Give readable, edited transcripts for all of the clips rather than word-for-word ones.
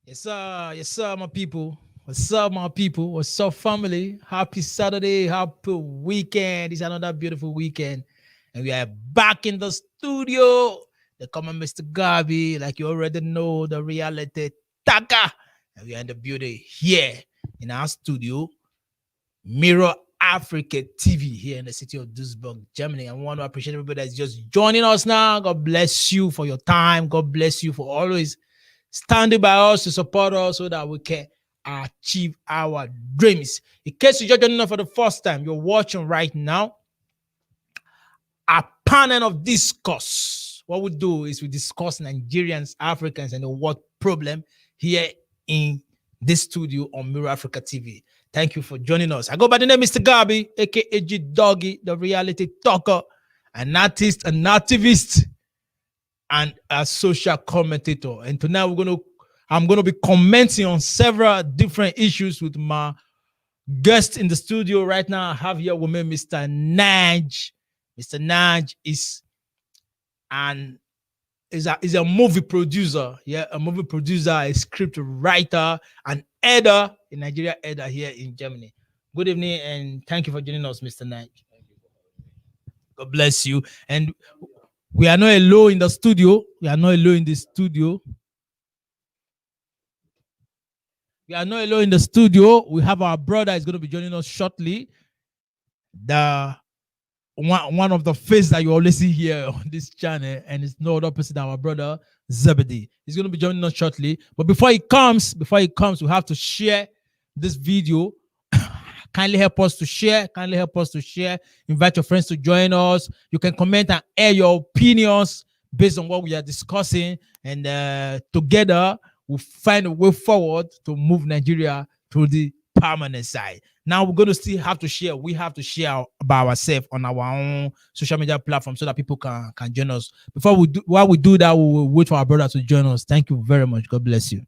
Yes, sir, my people. What's up, my people? What's up, family? Happy Saturday, happy weekend. It's another beautiful weekend. And we are back in the studio. The common Mr. Gabi, like you already know, the reality Taka. And we are in the building here in our studio, Mirror Africa TV, here in the city of Duisburg, Germany. I want to appreciate everybody that's just joining us now. God bless you for your time. God bless you for always standing by us to support us so that we can achieve our dreams. In case you're joining us for the first time, you're watching right now a panel of discourse. What we do is we discuss Nigerians, Africans, and the world problem here in this studio on Mirror Africa TV. Thank you for joining us. I go by the name Mr. Gabi, aka G Doggy, the reality talker, an artist, an activist, and a social commentator. And tonight I'm gonna be commenting on several different issues with my guest in the studio right now. I have here with me Mr. Naj. Mr. Naj an is a movie producer, yeah, a movie producer, a script writer, an editor in Nigeria, editor here in Germany. Good evening and thank you for joining us, Mr. Naj. God bless you. And we are not alone in the studio. We are not alone in the studio. We are not alone in the studio. We have our brother is going to be joining us shortly. The one of the faces that you always see here on this channel, and it's no other person than our brother Zebedee. He's going to be joining us shortly. But before he comes, we have to share this video. Kindly help us to share. Kindly help us to share. Invite your friends to join us. You can comment and air your opinions based on what we are discussing, and together we'll find a way forward to move Nigeria to the permanent side. Now we're going to still have to share. We have to share about ourselves on our own social media platform so that people can join us. While we do that, we will wait for our brother to join us. Thank you very much. God bless you.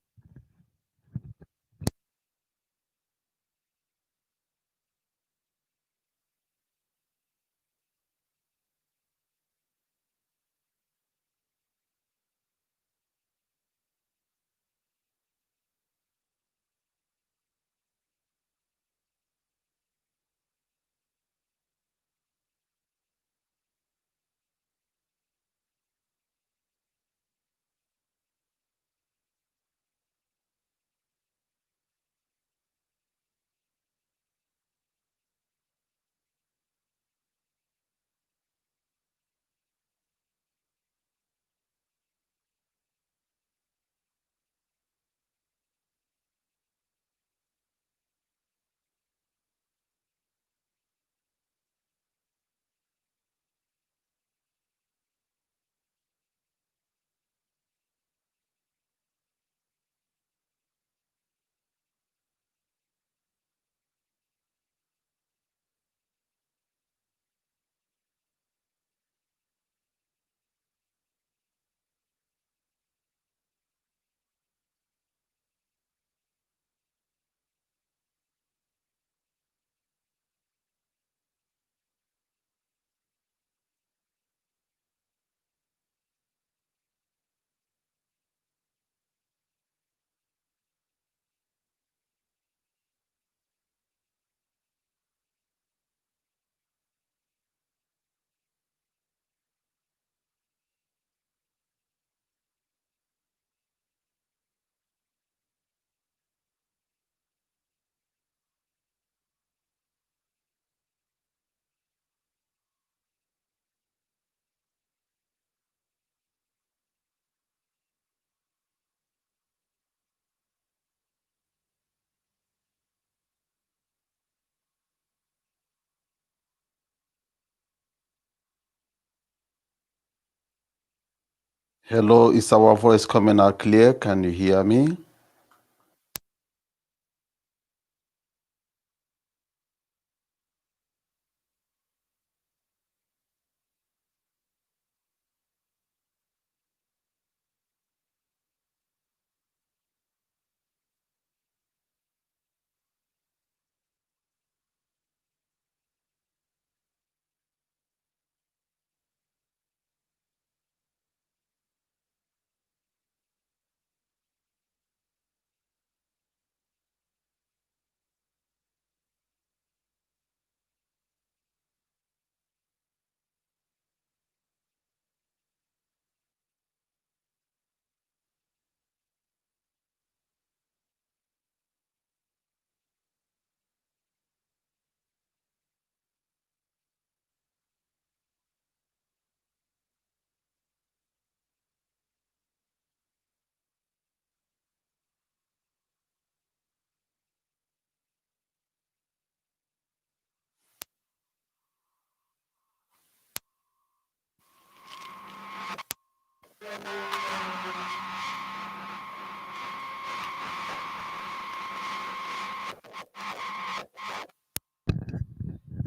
Hello, is our voice coming out clear? Can you hear me?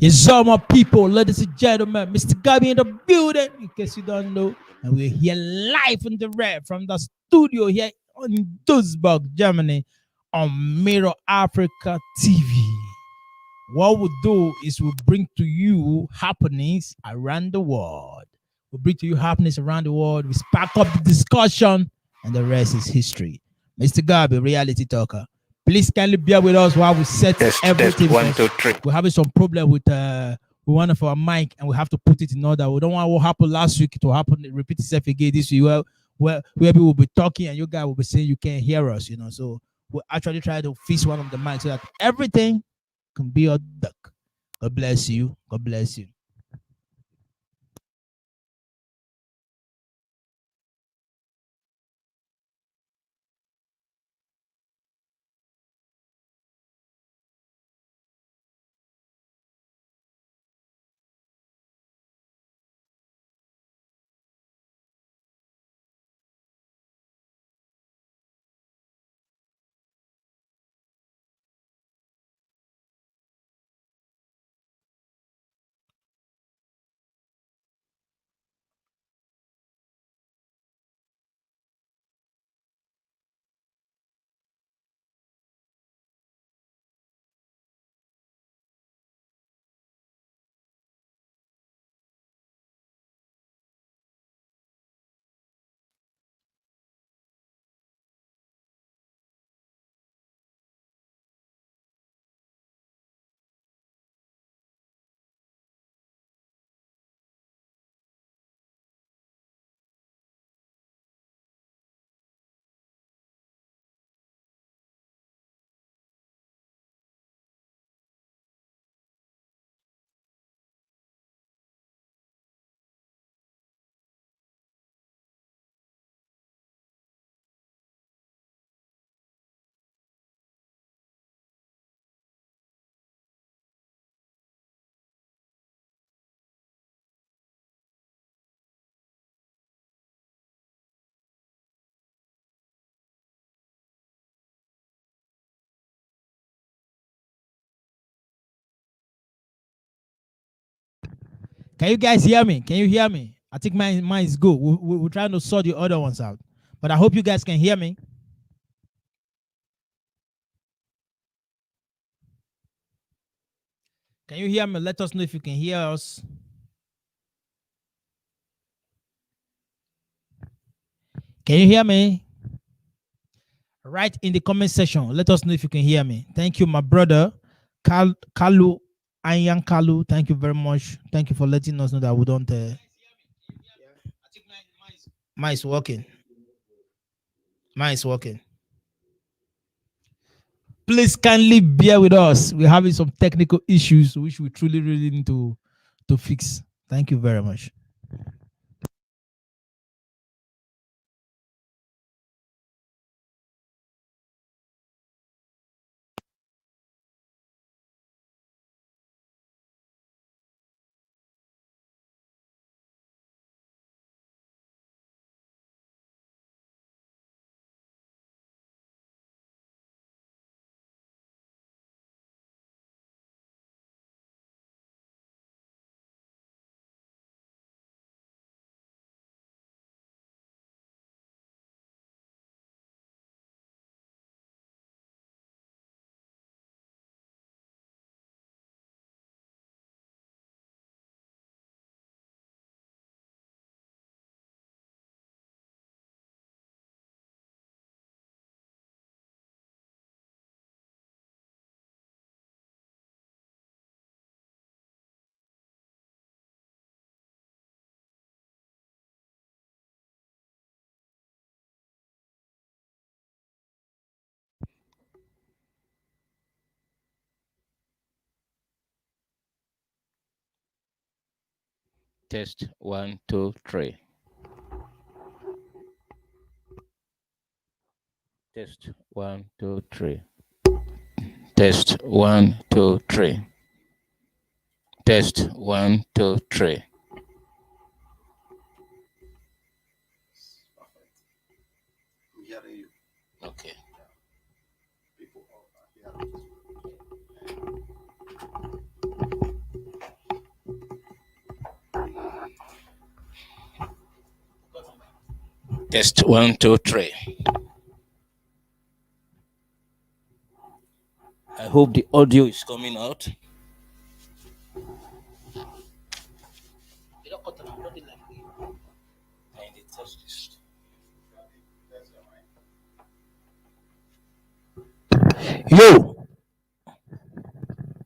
Yes, all my people, ladies and gentlemen, Mr. Gabby in the building, in case you don't know. And we're here live and direct from the studio here in Duisburg, Germany, on Mirror Africa TV. What we'll do is we'll bring to you happenings around the world. We'll bring to you happenings around the world. We spark up the discussion, and the rest is history. Mr. Gabby, reality talker. Please kindly bear with us while we set everything. Test, 1, 2, 3. We're having some problem with one of our mic, and we have to put it in order. We don't want what happened last week to happen, repeat itself again this week. Where people will be talking and you guys will be saying you can't hear us, So we actually try to fix one of the mics so that everything can be a duck. God bless you. God bless you. Can you guys hear me? Can you hear me? I think mine is good. We're trying to sort the other ones out. But I hope you guys can hear me. Can you hear me? Let us know if you can hear us. Can you hear me? Write in the comment section. Let us know if you can hear me. Thank you, my brother. Kalu, Ayan Kalu. Thank you very much. Thank you for letting us know that we don't. Mine is working. Mine is working. Please kindly bear with us. We're having some technical issues which we truly really need to fix. Thank you very much. Test 1, 2, 3. Test 1, 2, 3. Test 1, 2, 3. Test 1, 2, 3. Okay. Test 1, 2, 3. I hope the audio is coming out. Yo,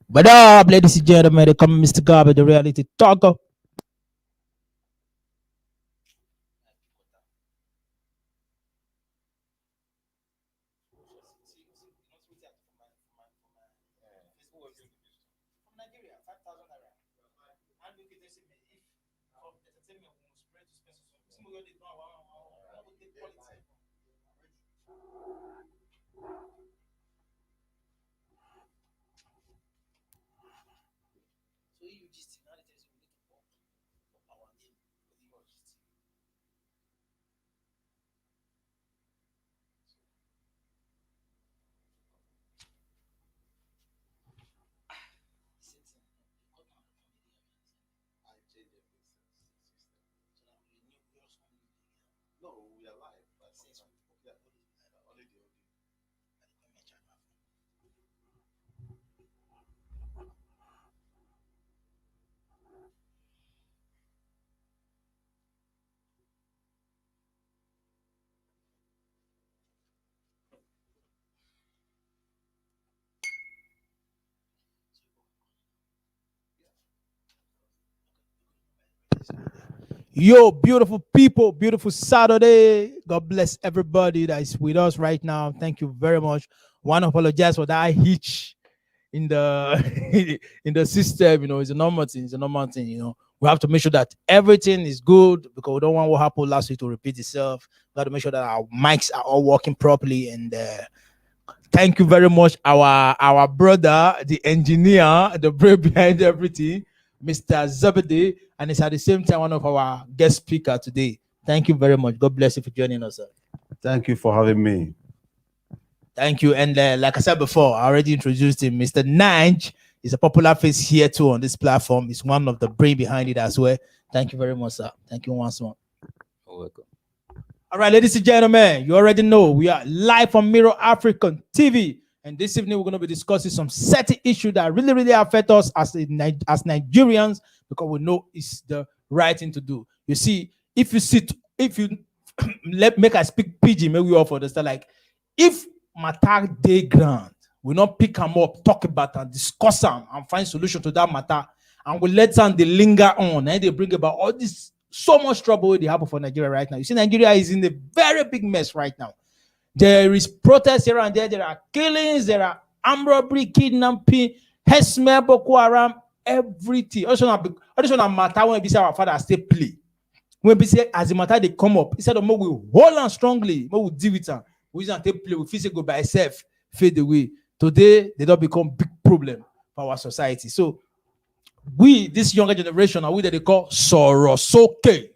what up, ladies and gentlemen? They come Mr. Garber, the reality talker. Yo, beautiful people, beautiful Saturday. God bless everybody that is with us right now. Thank you very much. Want to apologize for that hitch in the in the system. You know, it's a normal thing. It's a normal thing. You know, we have to make sure that everything is good because we don't want what happened last week to repeat itself. We got to make sure that our mics are all working properly. And thank you very much, our brother, the engineer, the brain behind everything, Mr. Zabede, and it's at the same time one of our guest speaker today. Thank you very much. God bless you for joining us, sir. Thank you for having me. Thank you. And like I said before, I already introduced him. Mr. Nanj is a popular face here too on this platform. He's one of the brain behind it as well. Thank you very much, sir. Thank you once more. You're welcome. All right, ladies and gentlemen, you already know we are live on Mirror African TV. And this evening, we're going to be discussing some certain issues that really affect us as Nigerians, because we know it's the right thing to do. You see, if you make I speak PG, maybe we all understand. Like, if matter day ground, we not pick them up, talk about and discuss them and find solution to that matter, and we let them they linger on and they bring about all this so much trouble they happen for Nigeria right now. You see, Nigeria is in a very big mess right now. There is protests here and there are killings, there are armed robbery, kidnapping, herdsmen, Boko Haram, everything. Also, not matter when we say our father stay play. When we say as the matter they come up, instead of we hold on strongly, we deal with them. We don't take play, we feel go by itself, fade away. Today, they don't become big problem for our society. So we, this younger generation, are we that they call Sorosoke. You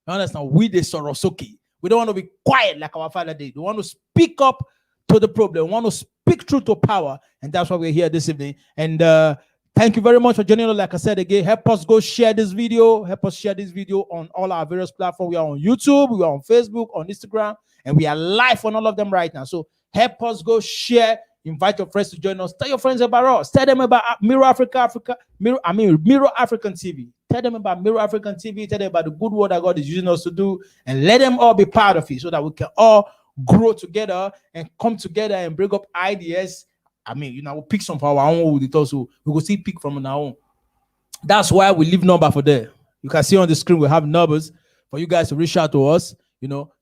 understand? We the Sorosoke. We don't want to be quiet like our father did. We want to speak up to the problem. We want to speak truth to power. And that's why we're here this evening. And thank you very much for joining us. Like I said again, help us go share this video. Help us share this video on all our various platforms. We are on YouTube, we are on Facebook, on Instagram, and we are live on all of them right now. So help us go share. Invite your friends to join us. Tell your friends about us. Tell them about Mirror African TV. Tell them about Mirror African TV. Tell them about the good work that God is using us to do, and let them all be part of it so that we can all grow together and come together and bring up ideas. We'll pick some for our own with it also. We will see pick from our own. That's why we leave number for there. You can see on the screen we have numbers for you guys to reach out to us.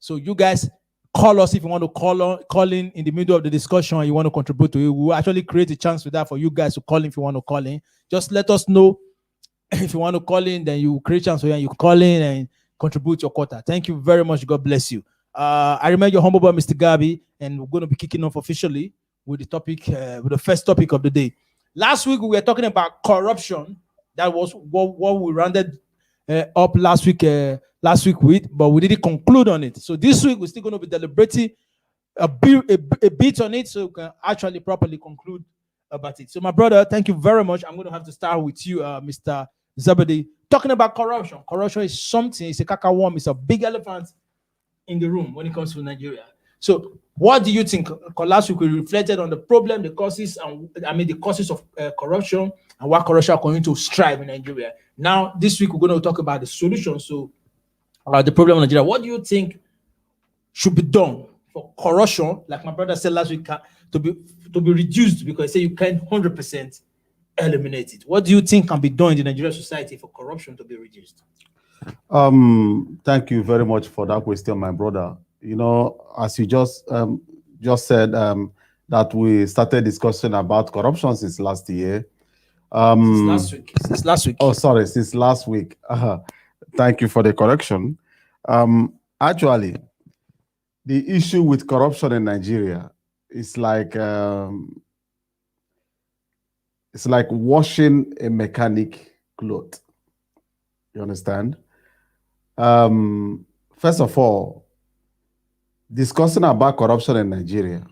So you guys call us if you want to call in the middle of the discussion and you want to contribute to it. We'll actually create a chance for that for you guys to call in if you want to call in. Just let us know if you want to call in, then you create a chance for you and you call in and contribute your quota. Thank you very much. God bless you. I remember your humble boy, Mr. Gabi, and we're going to be kicking off officially with the topic, with the first topic of the day. Last week, we were talking about corruption. That was what we rounded up last week with, but we didn't conclude on it. So this week we're still going to be deliberating a bit on it, so we can actually properly conclude about it. So my brother, thank you very much. I'm going to have to start with you, Mr. Zabadi, talking about corruption. Corruption is something, it's a caca worm, it's a big elephant in the room when it comes to Nigeria. So, what do you think? 'Cause last week we reflected on the problem, the causes, and the causes of corruption and why corruption are going to strive in Nigeria. Now, this week we're going to talk about the solution. So, the problem in Nigeria. What do you think should be done for corruption, like my brother said last week, to be reduced? Because say you can't 100% eliminate it. What do you think can be done in the Nigerian society for corruption to be reduced? Thank you very much for that question, my brother. You know, as you just said, that we started discussing about corruption since last year. Since last week. Since last week. Oh, sorry, since last week. Thank you for the correction. Actually, the issue with corruption in Nigeria is it's like washing a mechanic cloth. You understand? First of all, discussing about corruption in Nigeria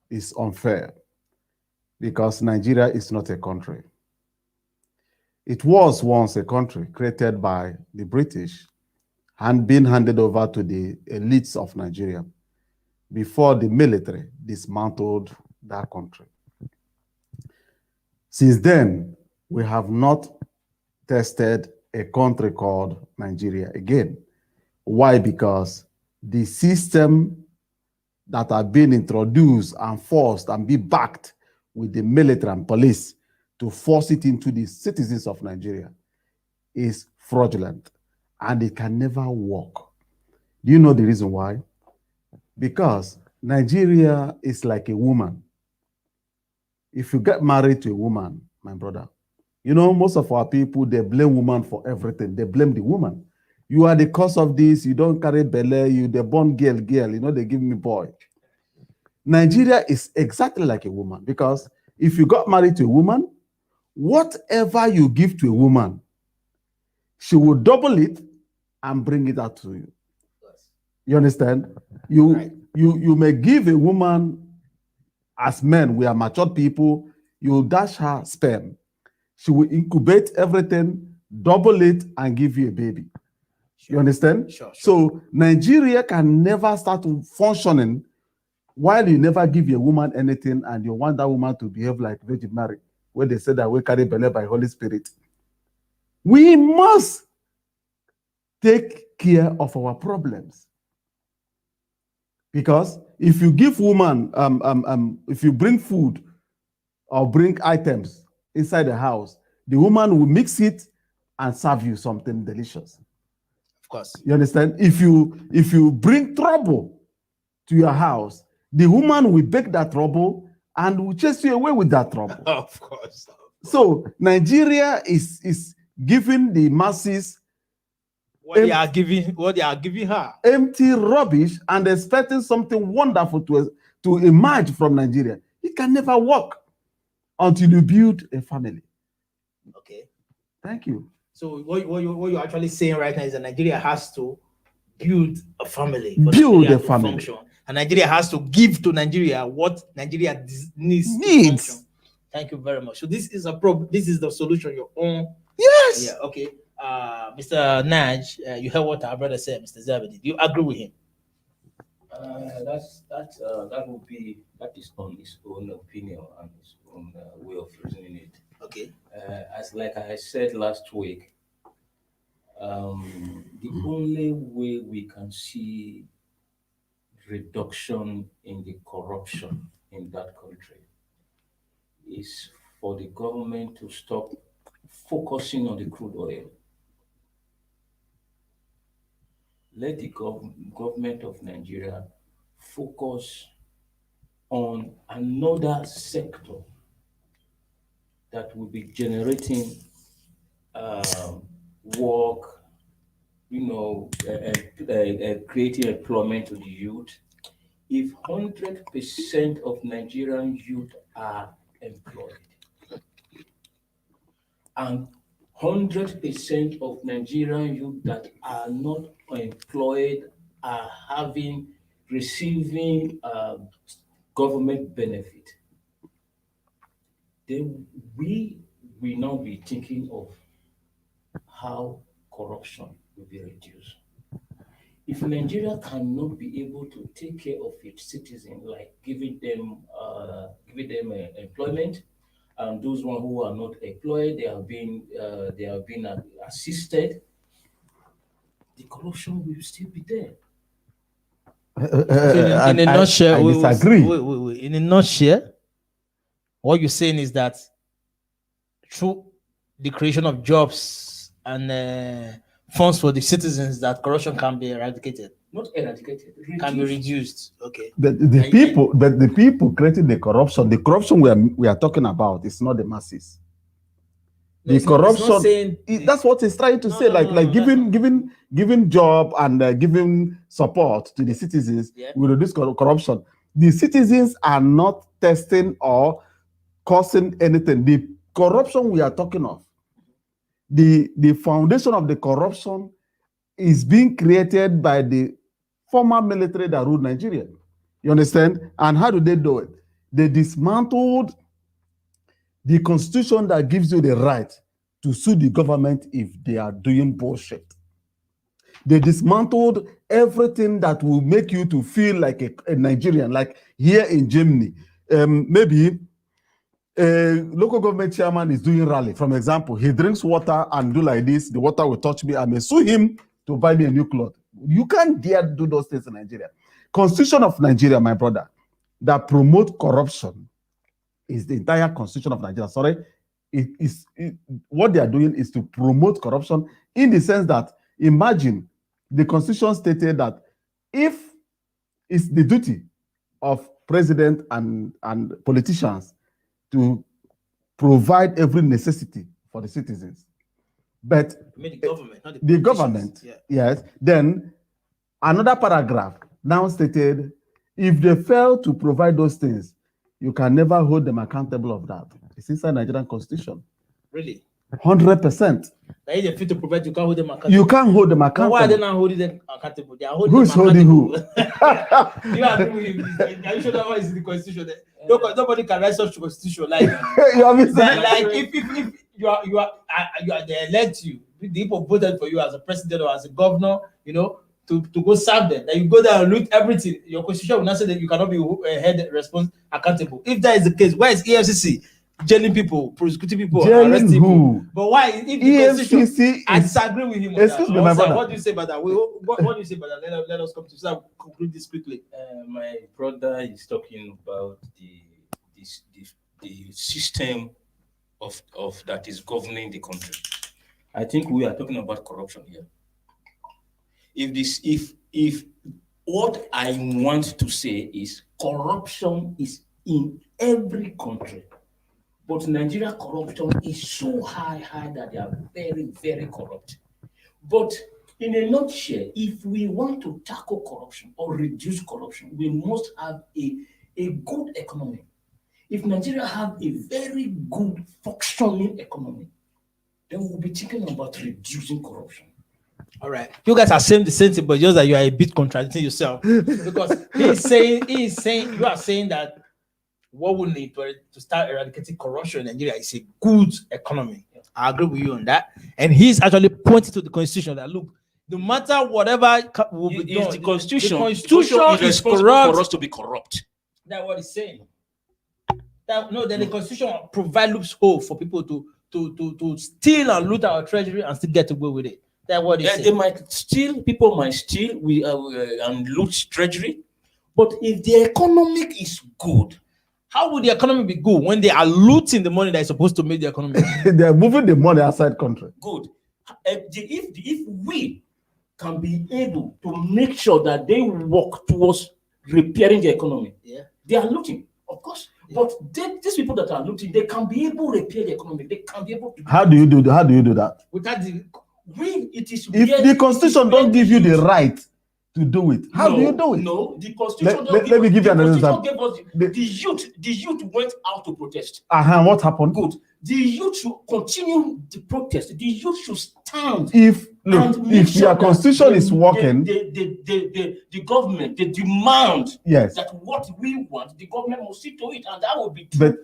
is unfair because Nigeria is not a country. It was once a country created by the British and been handed over to the elites of Nigeria before the military dismantled that country. Since then, we have not tested a country called Nigeria again. Why? Because the system that are being introduced and forced and be backed with the military and police to force it into the citizens of Nigeria is fraudulent and it can never work. Do you know the reason why? Because Nigeria is like a woman. If you get married to a woman, my brother, you know, most of our people, they blame woman for everything. They blame the woman. You are the cause of this. You don't carry belly. You the born girl. You know, they give me boy. Nigeria is exactly like a woman because if you got married to a woman, whatever you give to a woman, she will double it and bring it out to you. You understand? You may give a woman, as men, we are matured people, you dash her sperm. She will incubate everything, double it, and give you a baby. Sure. You understand? Sure. So Nigeria can never start functioning while you never give a woman anything and you want that woman to behave like Virgin Mary, where they say that we carry belly by Holy Spirit. We must take care of our problems. Because if you give woman, if you bring food or bring items inside the house, the woman will mix it and serve you something delicious. Of course. You understand? If you bring trouble to your house, the woman will bake that trouble and will chase you away with that trouble. Of course. So Nigeria is giving the masses what they are giving her. Empty rubbish and expecting something wonderful to emerge from Nigeria. It can never work until you build a family. Okay. Thank you. So what you're actually saying right now is that Nigeria has to build a family. Build a family. Function. And Nigeria has to give to Nigeria what Nigeria needs. To function. Thank you very much. So this is this is the solution. Your own. Yes. Yeah. Okay. Mr. Naj, you heard what our brother said, Mr. Zabedi. Do you agree with him? That is on his own opinion and his own way of reasoning it. Okay. As like I said last week, the only way we can see reduction in the corruption in that country is for the government to stop focusing on the crude oil. Let the government of Nigeria focus on another sector that will be generating work, creating employment to the youth. If 100% of Nigerian youth are employed and 100% of Nigerian youth that are not employed are receiving government benefit, then we will now be thinking of how corruption will be reduced. If Nigeria cannot be able to take care of its citizens, like giving them employment, and those one who are not employed, they have been assisted, the corruption will still be there. So in a nutshell, I disagree. In a nutshell, what you're saying is that through the creation of jobs and funds for the citizens, that corruption can be eradicated. Not eradicated, Can be reduced. Okay. The people creating the corruption we are talking about is not the masses. No, The it's not corruption, saying that's what it's trying to say. Giving job and giving support to the citizens will reduce corruption. The citizens are not testing or causing anything. The corruption we are talking of, the foundation of the corruption is being created by the former military that ruled Nigeria. You understand? And how do they do it? They dismantled the constitution that gives you the right to sue the government if they are doing bullshit. They dismantled everything that will make you to feel like a Nigerian, like here in Germany. Maybe a local government chairman is doing rally. For example, he drinks water and do like this, the water will touch me, I may sue him to buy me a new cloth. You can't dare do those things in Nigeria. Constitution of Nigeria, my brother, that promote corruption is the entire constitution of Nigeria. Sorry, what they are doing is to promote corruption in the sense that, imagine the constitution stated that if it's the duty of president and politicians to provide every necessity for the citizens, but the government, not the government, yes, then another paragraph now stated if they fail to provide those things, you can never hold them accountable of that. It's inside Nigerian constitution. Really? 100%. That if they fail to provide, you can't hold them accountable. You can't hold them accountable. Why are they not holding them accountable? They are holding Who's them holding who? You agree with him? Are you sure that one is in the constitution? Nobody can write such a constitution. Like, if you are they elect you, the people voted for you as a president or as a governor, you know, to go serve them. Then you go there and loot everything. Your constitution will not say that you cannot be held accountable. If that is the case, where is EFCC jailing people, prosecuting people, arresting people? But why? If the EFCC I disagree with him. Excuse me, my brother. What do you say about that? What do you say about that? Let us come to conclude this quickly. My brother is talking about the system of that is governing the country. I think we are talking about corruption here. If what I want to say is corruption is in every country, but Nigeria corruption is so high that they are very, very corrupt. But in a nutshell, if we want to tackle corruption or reduce corruption, we must have a good economy. If Nigeria have a very good functioning economy, then we'll be thinking about reducing corruption. All right, you guys are saying the same thing, but just that you are a bit contradicting yourself because he is saying you are saying that what we need to start eradicating corruption in Nigeria is a good economy. I agree with you on that, and he's actually pointing to the constitution that look, no matter whatever will be done, the constitution is corrupt for us to be corrupt. That's what he's saying. Then the constitution provide loophole for people to steal and loot our treasury and still get away with it. That's what he's saying. They might steal, people might steal and loot treasury, but if the economic is good, how would the economy be good when they are looting the money that is supposed to make the economy? They are moving the money outside country. Good. If we can be able to make sure that they work towards repairing the economy, they are looting, of course. But these people that are looting, they can be able to repair the economy. They can be able to. How do you do that? Without if the constitution don't give you the right to do it, how do you do it? No, the constitution. Let me give you another example. The youth went out to protest. What happened? Good. The youth should continue the protest. The youth should stand. If your constitution is working, the government, they demand that what we want, the government must see to it, and that will be true.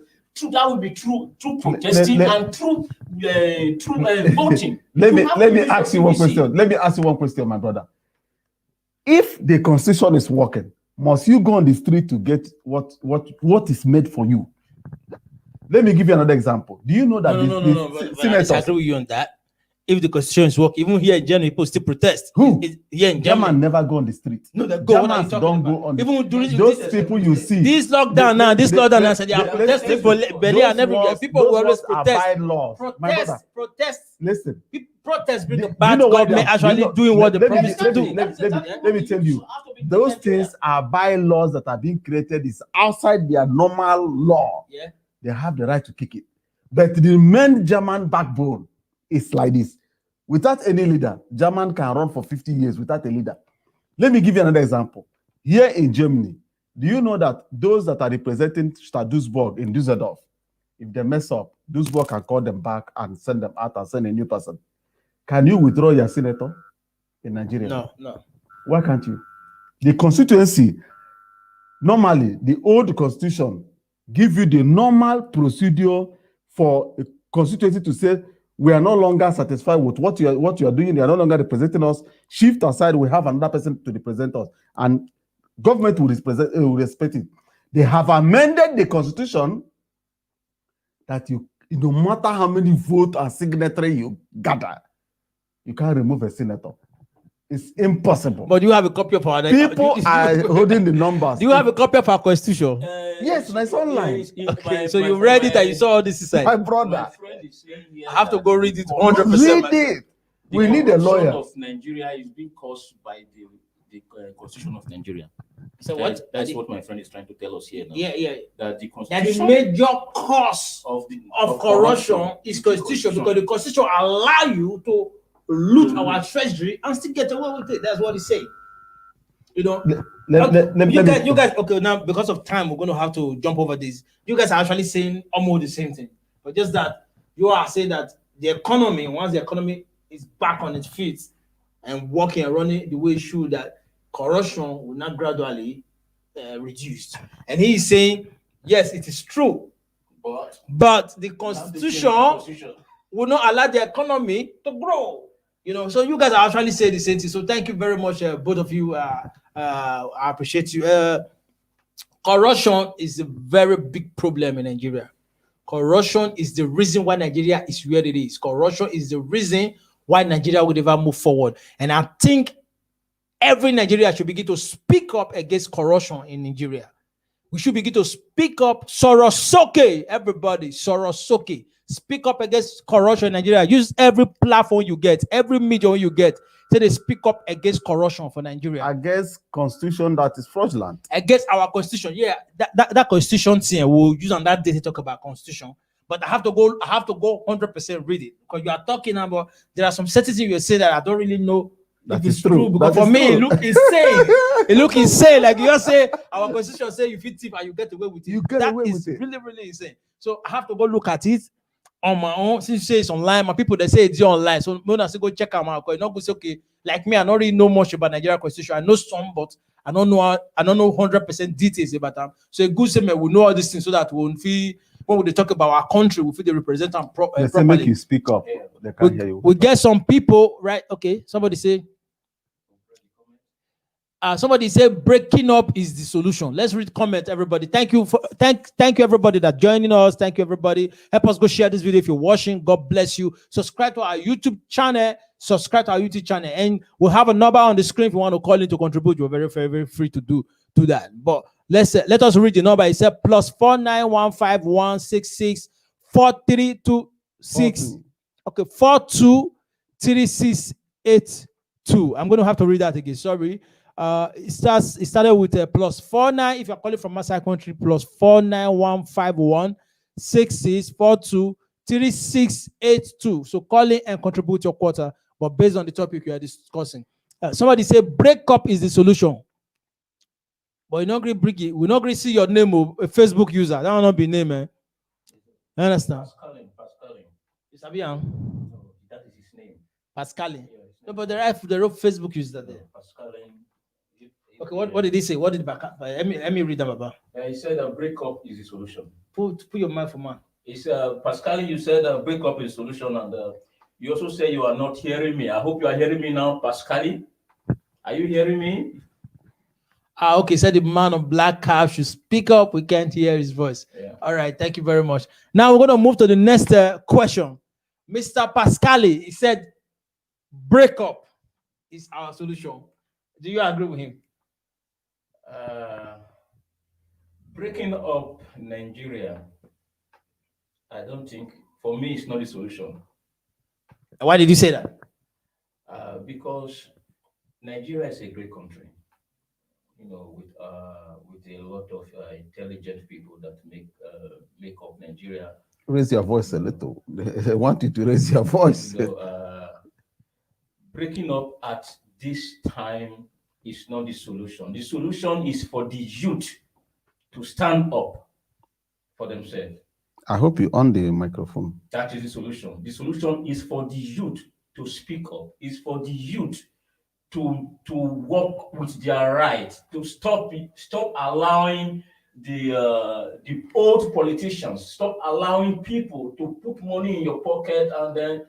That will be true protesting and through voting. Let me ask you one question. My brother. If the constitution is working, must you go on the street to get what is made for you? Let me give you another example. Do you know that No. But I senators, disagree with you on that. If the constitution is working, even here in Germany, people still protest. Who? Here in German Germany, never go on the street. no, they go. What are you Germans talking don't about? go on. Even during Those people you see. this lockdown now, this lockdown now, so they are protesting for Berlin and everywhere. People will always protest. Laws. Protest. Listen. Protest bring the Do bad you know why government actually doing what they promised to do. Let me tell you, those things are bylaws that are being created. Is outside their normal law. Yeah. They have the right to kick it. But the main German backbone is like this. Without any leader, German can run for 50 years without a leader. Let me give you another example. Here in Germany, do you know that those that are representing Stadt Duisburg in Düsseldorf, if they mess up, Duisburg can call them back and send them out and send a new person. Can you withdraw your senator in Nigeria? No. Why can't you? The constituency, normally, the old constitution give you the normal procedure for a constituency to say, we are no longer satisfied with what you are doing. You are no longer representing us. Shift aside. We have another person to represent us, and government will respect it. They have amended the constitution that no matter how many votes and signatory you gather, you can't remove a senator. It's impossible. But do you have a copy of our people are holding the numbers. Do you have a copy of our constitution? Yes, it's online. Okay, so you read it and you saw all this inside. My brother, I have to go read it 100%. read it. We need a lawyer. The corruption of Nigeria is being caused by the constitution of Nigeria. So what? That's what my friend is trying to tell us here now. Yeah. That the That the constitution major cause of corruption is constitution, because the constitution allow you to loot our treasury and still get away with it. That's what he say. You know, you guys. Okay, now because of time, we're going to have to jump over this. You guys are actually saying almost the same thing, but just that you are saying that the economy, once the economy is back on its feet and working and running the way it should, that corruption will not gradually reduce. And he is saying, yes, it is true, but the constitution will not allow the economy to grow. You know, so you guys are actually saying the same thing. So thank you very much, both of you. I appreciate you. Corruption is a very big problem in Nigeria. Corruption is the reason why Nigeria is where it is. Corruption is the reason why Nigeria will never move forward. And I think every Nigerian should begin to speak up against corruption in Nigeria. We should begin to speak up. Sorosoke, everybody, Sorosoke. Speak up against corruption in Nigeria. Use every platform you get, every medium you get, so they speak up against corruption for Nigeria. Against constitution that is fraudulent. Against our constitution. Yeah, that constitution thing we'll use on that day to talk about constitution. But I have to go 100% read it, because you are talking about there are some certain things you say that I don't really know if it's true. Because for me, it look insane. It look insane. Like you just say our constitution say you fit thief and you get away with it. You get away with it. Really, really insane. So I have to go look at it on my own. Since you say it's online, my people they say it's online. So when I say go check out my account, not go say okay. Like me, I don't really know much about Nigeria constitution. I know some, but I don't know 100% details about them. So a good statement will know all these things so that when they talk about our country, we feel they represent them properly. Make you speak up. They can't hear you. We get some people, right? Okay, somebody say breaking up is the solution. Let's read comment, everybody. Thank you everybody that joining us. Thank you everybody. Help us go share this video if you're watching. God bless you. Subscribe to our YouTube channel. And we'll have a number on the screen if you want to call in to contribute. You're very, very, very free to do that. But let us read the number. It said +4915164326. Okay, 423682. I'm going to have to read that again. Sorry. It started with a +49 if you're calling from outside country, +4915166423682. So call in and contribute your quarter, but based on the topic you are discussing. Somebody say breakup is the solution, but we not agree see your name of a Facebook user. That will not be name, man. You understand? Pascaline. You sabi am? No, that is his name. Pascaline. No, but the wrote Facebook user there. Pascaline. Okay, what did he say? What did let me read them about. He said a breakup is the solution. Put your mind for man. It's Pascaline, you said breakup is the solution, and you also say you are not hearing me. I hope you are hearing me now, Pascaline. Are you hearing me? Okay, said the man of black cap should speak up. We can't hear his voice. Yeah. All right, thank you very much. Now we're going to move to the next question. Mr. Pascali, he said, break up is our solution. Do you agree with him? Uh, Breaking up Nigeria, I don't think, for me, it's not the solution. Why did you say that? Because Nigeria is a great country, with a lot of intelligent people that make up Nigeria. Raise your voice a little. I want you to raise your voice. Breaking up at this time is not the solution. The solution is for the youth to stand up for themselves. I hope you on the microphone. That is the solution. The solution is for the youth to speak up. Is for the youth to work with their rights, to stop allowing the old politicians, stop allowing people to put money in your pocket and then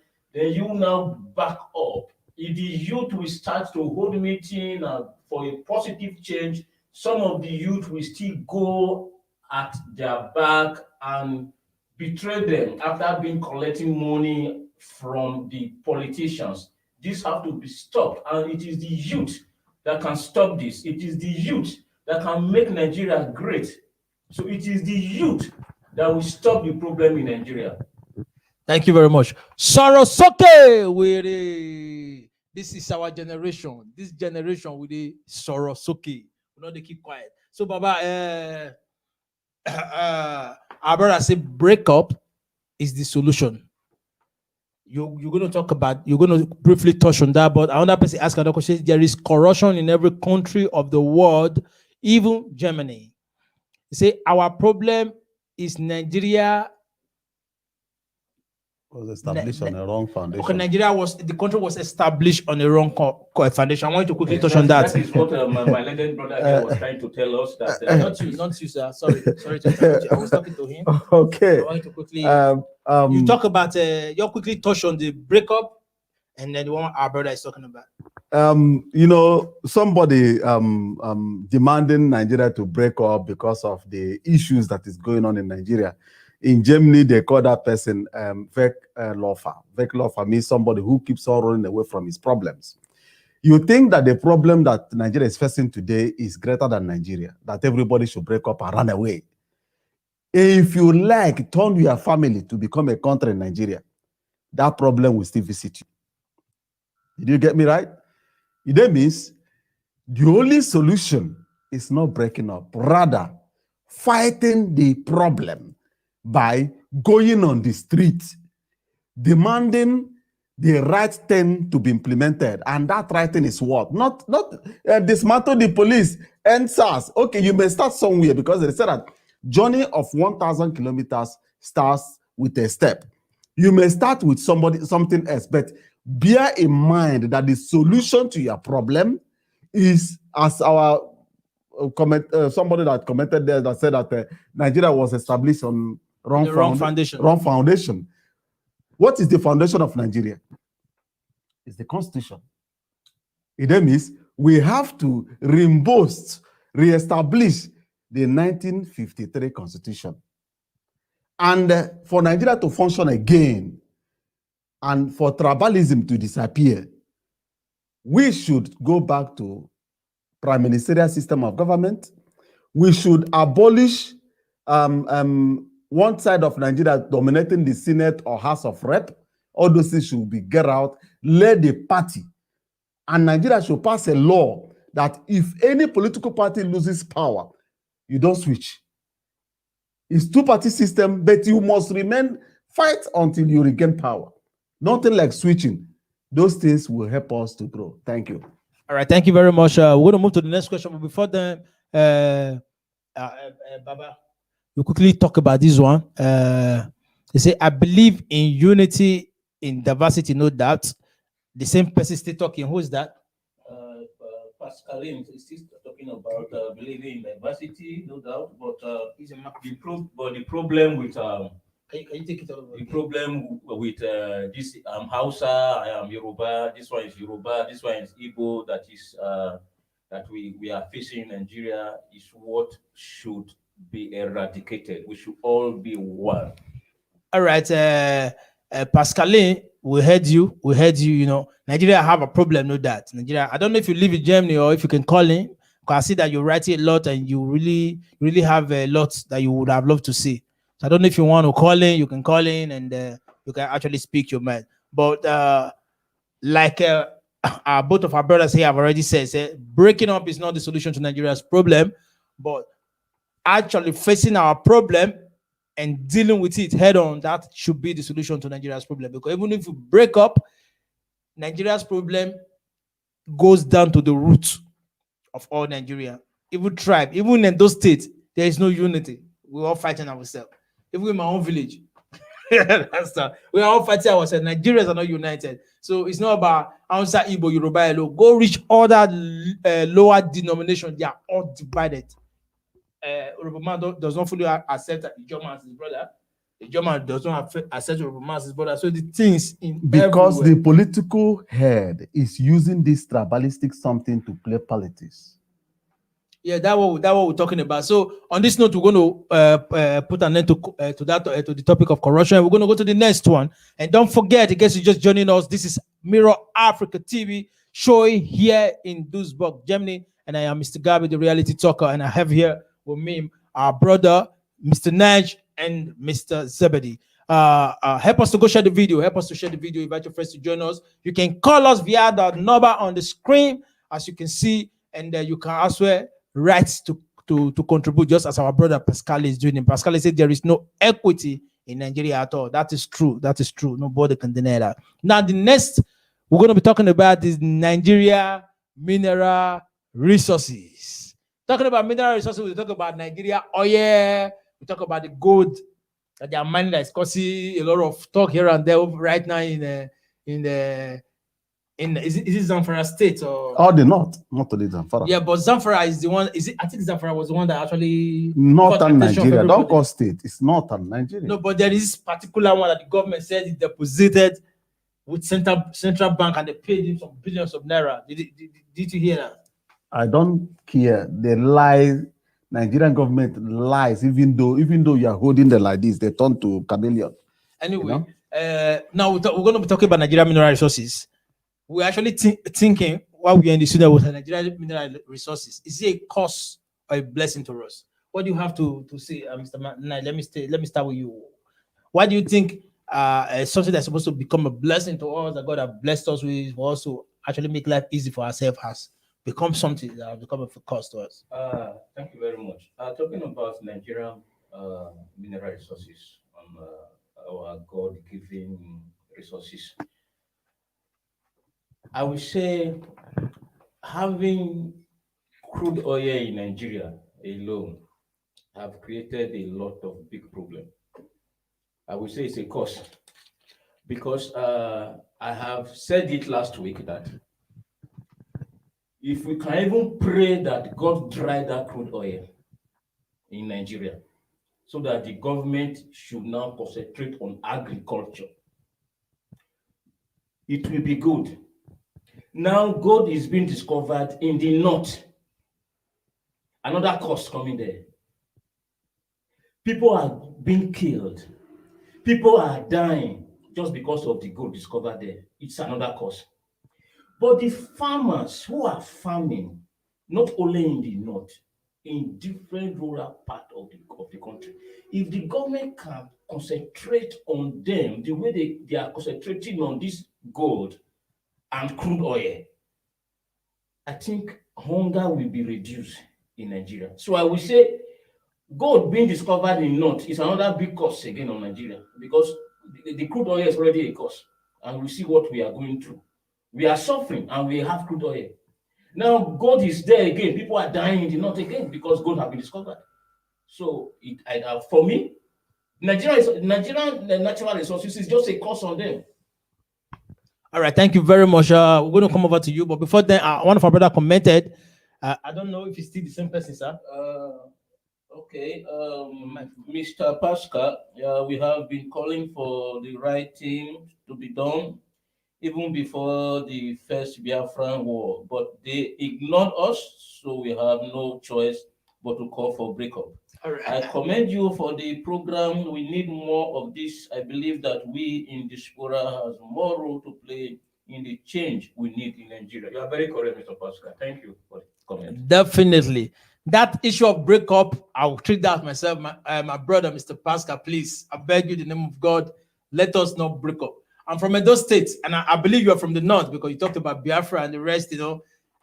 you now back up. If the youth will start to hold meeting for a positive change, some of the youth will still go at their back and betray them after being collecting money from the politicians. This have to be stopped, and it is the youth that can stop this. It is the youth that can make Nigeria great. So it is the youth that will stop the problem in Nigeria. Thank you very much. Sorosoke with this is our generation. This generation with the Sorosoke. We know they keep quiet. So Baba, our brother say break up is the solution. You're going to talk about, you're going to briefly touch on that, but another person asked another question. There is corruption in every country of the world, even Germany. You say our problem is Nigeria was established on a wrong foundation. Okay, the country was established on a wrong foundation. I want you to quickly touch on that. That is what my legend brother here was trying to tell us. That not you, sir. Sorry to interrupt you. I was talking to him. Okay. I want you to quickly. You talk about. You quickly touch on the breakup, and then the one our brother is talking about. Somebody demanding Nigeria to break up because of the issues that is going on in Nigeria. In Germany, they call that person Wegläufer. Wegläufer means somebody who keeps on running away from his problems. You think that the problem that Nigeria is facing today is greater than Nigeria, that everybody should break up and run away. If you like, turn your family to become a country in Nigeria, that problem will still visit you. Did you get me right? That means the only solution is not breaking up, rather fighting the problem by going on the street, demanding the right thing to be implemented. And that right thing is what? Not dismantle the police and SARS. Okay, you may start somewhere because they said that journey of 1,000 kilometers starts with a step. You may start with something else, but bear in mind that the solution to your problem is, as our somebody that commented there that said that Nigeria was established on wrong foundation. What is the foundation of Nigeria? It's the Constitution. It means we have to re-establish the 1953 Constitution. And for Nigeria to function again, and for tribalism to disappear, we should go back to prime ministerial system of government. We should abolish one side of Nigeria dominating the Senate or House of Rep. All those things should be get out, let the party. And Nigeria should pass a law that if any political party loses power, you don't switch. It's two-party system, but you must fight until you regain power. Nothing like switching. Those things will help us to grow. Thank you. All right, thank you very much. We're going to move to the next question. But before then, Baba, you quickly talk about this one. They say, I believe in unity, in diversity, no doubt. The same person still talking. Who is that? Pascaline is still talking about believing in diversity, no doubt. But the problem with Can you take it over? The problem with this Hausa, I am Yoruba, this one is Yoruba, this one is Igbo, that is that we are facing in Nigeria is what should be eradicated. We should all be one. All right, Pascaline, we heard you. We heard you. You know, Nigeria have a problem, no doubt. Nigeria. I don't know if you live in Germany or if you can call in. Because I see that you're writing a lot and you really have a lot that you would have loved to see. So I don't know if you want to call in. You can call in and you can actually speak your mind. But like both of our brothers here have already said, breaking up is not the solution to Nigeria's problem, but actually facing our problem and dealing with it head on, that should be the solution to Nigeria's problem. Because even if we break up, Nigeria's problem goes down to the root of all Nigeria. Even tribe, even in those states, there is no unity. We're all fighting ourselves. Even in my own village, we are all fighting ourselves. Nigerians are not united. So it's not about outside Igbo, Yoruba, alone. Go reach other lower denominations. They are all divided. Yoruba man does not fully accept that the German as his brother. The German does not accept Yoruba man as his brother. So the things in because everywhere. the political head is using this tribalistic something to play politics. Yeah, that what we're talking about. So on this note, we're going to put an end to the topic of corruption. We're going to go to the next one, and don't forget, in case you're just joining us, this is Mirror Africa TV showing here in Duisburg, Germany, and I am Mr. Gabi, the reality talker, and I have here with me our brother, Mr. Naj, and Mr. Zebedee. Help us to go share the video. Help us to share the video. Invite your friends to join us. You can call us via the number on the screen, as you can see, and you can also rights to contribute, just as our brother Pascal is doing. And Pascal said there is no equity in Nigeria at all. That is true. That is true. Nobody can deny that. Now, the next we're going to be talking about is Nigeria mineral resources. Talking about mineral resources, we talk about Nigeria oil. We talk about the gold that they are mining that is causing a lot of talk here and there right now is it Zamfara State or? Oh, the not only Zamfara. Yeah, but Zamfara is the one. Is it? I think Zamfara was the one that actually Northern Nigeria. Don't call state. It's Northern Nigeria. No, but there is this particular one that the government said it deposited with central bank and they paid him some billions of naira. Did you hear that? I don't care. They lie. Nigerian government lies. Even though you are holding them like this, they turn to chameleon. Anyway, now we're going to be talking about Nigerian mineral resources. We're actually thinking while we're in the studio with Nigerian mineral resources, is it a cost or a blessing to us? What do you have to say, Mr. Nai? Let me start with you. Why do you think something that's supposed to become a blessing to us, that God has blessed us with, will also actually make life easy for ourselves, has become something that has become a cost to us? Thank you very much. Talking about Nigerian mineral resources, our God-given resources, I would say having crude oil in Nigeria alone have created a lot of big problems. I would say it's a cost because I have said it last week that if we can even pray that God dry that crude oil in Nigeria so that the government should now concentrate on agriculture, it will be good. Now gold is being discovered in the north. Another cost coming there. People are being killed. People are dying just because of the gold discovered there. It's another cost. But the farmers who are farming, not only in the north, in different rural parts of the country, if the government can concentrate on them the way they are concentrating on this gold and crude oil, I think hunger will be reduced in Nigeria. So I will say gold being discovered in north is another big cost again on Nigeria, because the crude oil is already a cost, and we see what we are going through. We are suffering and we have crude oil. Now gold is there again. People are dying in the north again because gold has been discovered. So for me, Nigerian natural resources is just a cost on them. All right, thank you very much. We're going to come over to you, but before then, one of our brother commented. I don't know if it's still the same person, sir. Okay, Mr. Pascal, we have been calling for the right thing to be done even before the first Biafran war, but they ignored us, so we have no choice but to call for breakup. All I right. commend you for the program. We need more of this. I believe that we in diaspora has more role to play in the change we need in Nigeria. You are very correct, Mr. Pascal. Thank you for the comment. Definitely. That issue of breakup, I'll treat that myself. My brother, Mr. Pascal, please, I beg you, in the name of God, let us not break up. I'm from Edo State, and I believe you are from the north because you talked about Biafra and the rest.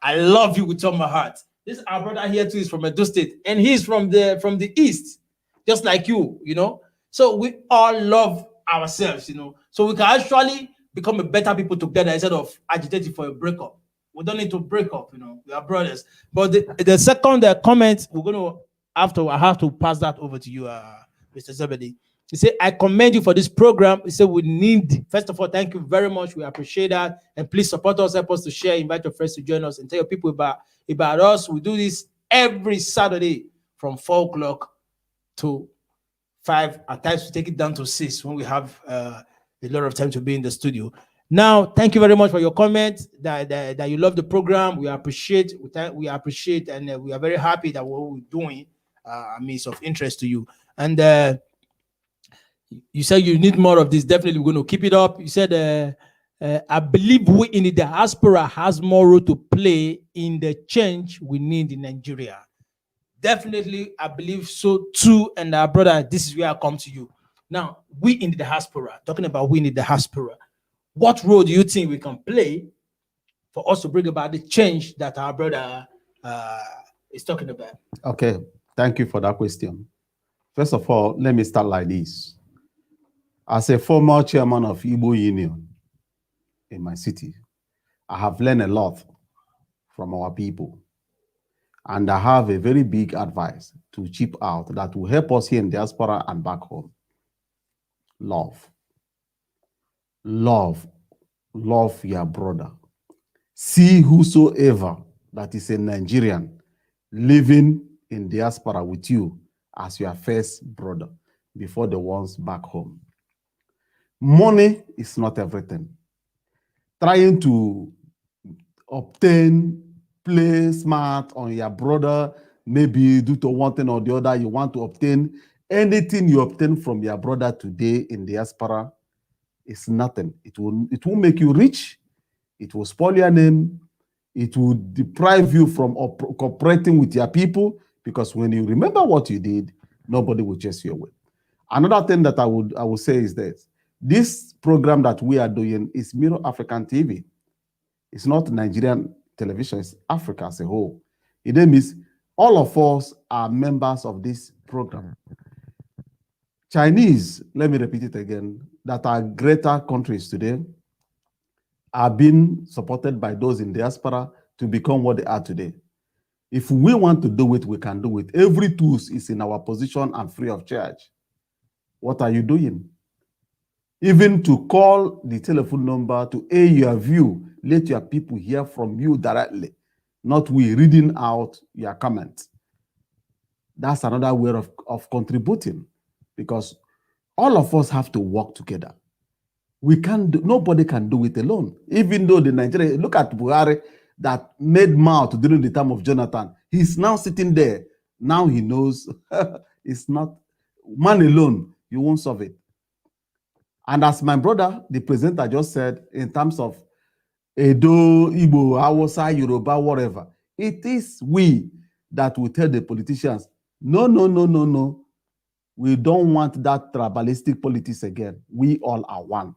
I love you with all my heart. This our brother here too is from Edo State, and he's from the east, just like you. So we all love ourselves. So we can actually become a better people together instead of agitating for a breakup. We don't need to break up. We are brothers. But the second comment, I have to pass that over to you, Mr. Zebedee. He said, I commend you for this program. He said, we need, first of all, thank you very much. We appreciate that. And please support us, help us to share, invite your friends to join us, and tell your people about us. We do this every Saturday from 4 o'clock to 5. At times, we take it down to 6 when we have a lot of time to be in the studio. Now, thank you very much for your comment that you love the program. We appreciate, and we are very happy that what we're doing is of interest to you. And you said you need more of this. Definitely, we're going to keep it up. You said, I believe we in the diaspora has more role to play in the change we need in Nigeria. Definitely, I believe so too. And brother, this is where I come to you. Now, we in the diaspora, talking about we in the diaspora, what role do you think we can play for us to bring about the change that our brother is talking about? Okay, thank you for that question. First of all, let me start like this. As a former chairman of Igbo Union in my city, I have learned a lot from our people. And I have a very big advice to chip out that will help us here in diaspora and back home. Love. Love. Love your brother. See whosoever that is a Nigerian living in diaspora with you as your first brother before the ones back home. Money is not everything. Trying to obtain, play smart on your brother, maybe due to one thing or the other, you want to obtain anything you obtain from your brother today in diaspora is nothing. It will make you rich. It will spoil your name. It will deprive you from cooperating with your people, because when you remember what you did, nobody will chase you away. Another thing that I would say is this program that we are doing is Mirror African TV. It's not Nigerian television, it's Africa as a whole. It means all of us are members of this program. Chinese, let me repeat it again, that are greater countries today are being supported by those in diaspora to become what they are today. If we want to do it, we can do it. Every tool is in our position and free of charge. What are you doing? Even to call the telephone number to air your view, let your people hear from you directly, not we reading out your comment. That's another way of contributing, because all of us have to work together. Nobody can do it alone. Even though the Nigerian, look at Buhari that made mouth during the time of Jonathan. He's now sitting there. Now he knows it's not man alone. You won't solve it. And as my brother, the presenter, just said, in terms of Edo, Igbo, Hausa, Yoruba, whatever, it is we that will tell the politicians, no, no, no, no, no. We don't want that tribalistic politics again. We all are one.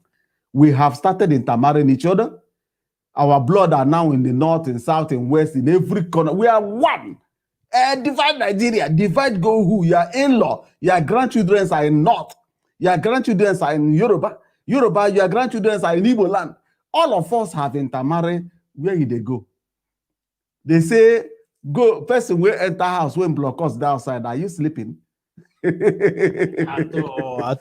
We have started intermarrying each other. Our blood are now in the north, in south, in west, in every corner. We are one. Divide Nigeria, divide go who. Your in-law, your grandchildren are in north. Your grandchildren are in Yoruba. Yoruba, your grandchildren are in Igbo land. All of us have intermarried. Where did they go? They say, go, person will enter house when block us outside. Are you sleeping? At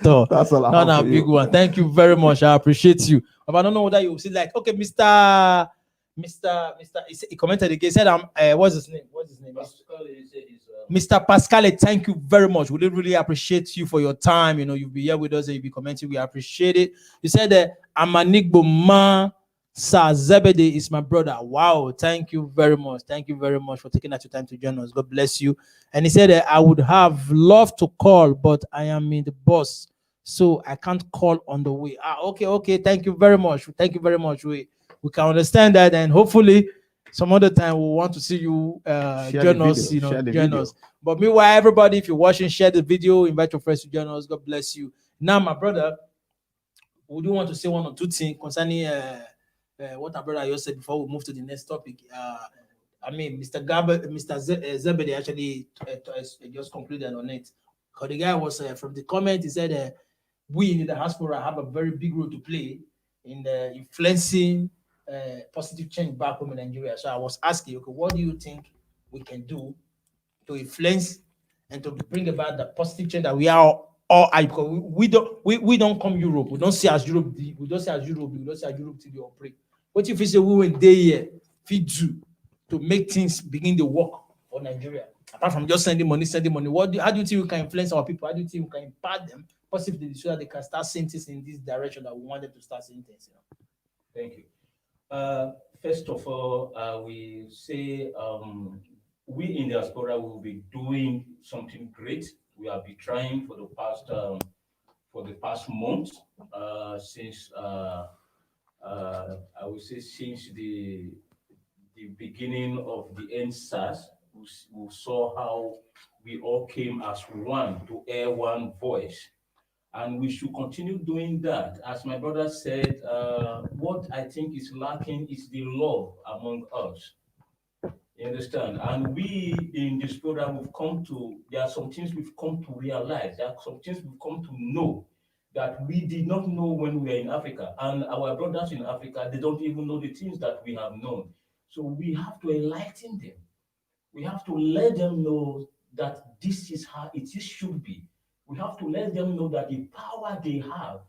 all. That's all I have for big you. one. Thank you very much. I appreciate you. But I don't know whether you see like, okay, Mr. He commented again. He said, what's his name? What's his name? Pascal is, Mr. Pascal, thank you very much. We really appreciate you for your time. You know, you'll be here with us and you'll be commenting. We appreciate it. You said that Amanigbo Ma Sir Zebede is my brother. Wow, thank you very much. Thank you very much for taking that your time to join us. God bless you. And he said that I would have loved to call, but I am in the bus, so I can't call on the way. Okay. Thank you very much. Thank you very much. We can understand that, and hopefully some other time we want to see you join us, join us. But meanwhile, everybody, if you're watching, share the video, invite your friends to join us. God bless you. Now, my brother, we do want to say one or two things concerning what our brother just said before we move to the next topic. Mr. Zebede actually just concluded on it. Because the guy was from the comment, he said we in the diaspora have a very big role to play in the influencing positive change back home in Nigeria. So I was asking, okay, what do you think we can do to influence and to bring about the positive change that we are all? Because we don't come Europe. We don't see as Europe. We don't see as Europe. We don't see as Europe till they operate. What if we say we went there here, feed you to make things begin to work for Nigeria? Apart from just sending money. How do you think we can influence our people? How do you think we can impact them positively so that they can start seeing things in this direction that we want them to start seeing things? Thank you. First of all, we say we in the diaspora will be doing something great. We have been trying for the past month, since I would say since the beginning of the NSAS. We saw how we all came as one to air one voice. And we should continue doing that. As my brother said, what I think is lacking is the love among us. You understand? And we in this program, there are some things we've come to realize, there are some things we've come to know that we did not know when we were in Africa. And our brothers in Africa, they don't even know the things that we have known. So we have to enlighten them. We have to let them know that this is how it should be. We have to let them know that the power they have,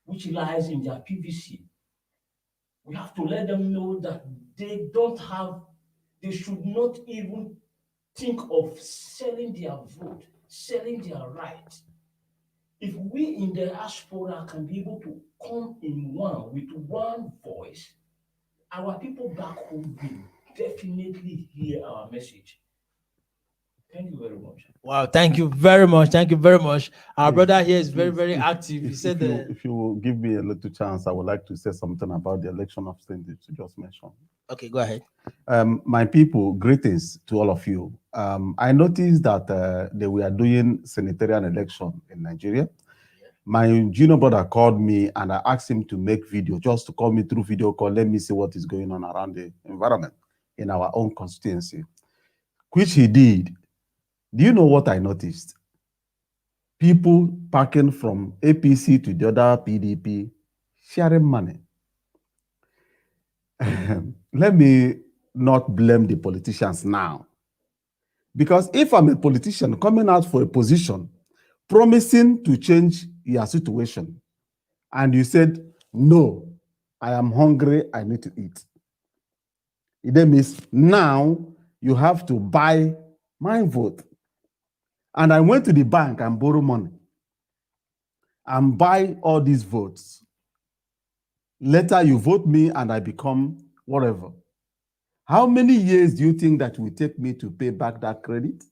which lies in their PVC, we have to let them know that they should not even think of selling their vote, selling their right. If we in the diaspora can be able to come in one with one voice, our people back home will definitely hear our message. Thank you very much. Wow, thank you very much. Thank you very much. Our brother here is very, very active. He said that if you will give me a little chance, I would like to say something about the election of state that you just mentioned. Okay, go ahead. My people, greetings to all of you. I noticed that they were doing senatorial election in Nigeria. My junior brother called me and I asked him to make video, just to call me through video call. Let me see what is going on around the environment in our own constituency, which he did. Do you know what I noticed? People packing from APC to the other PDP, sharing money. Let me not blame the politicians now. Because if I'm a politician coming out for a position, promising to change your situation, and you said, no, I am hungry, I need to eat. It then means now you have to buy my vote. And I went to the bank and borrow money and buy all these votes. Later you vote me and I become whatever. How many years do you think that will take me to pay back that credit?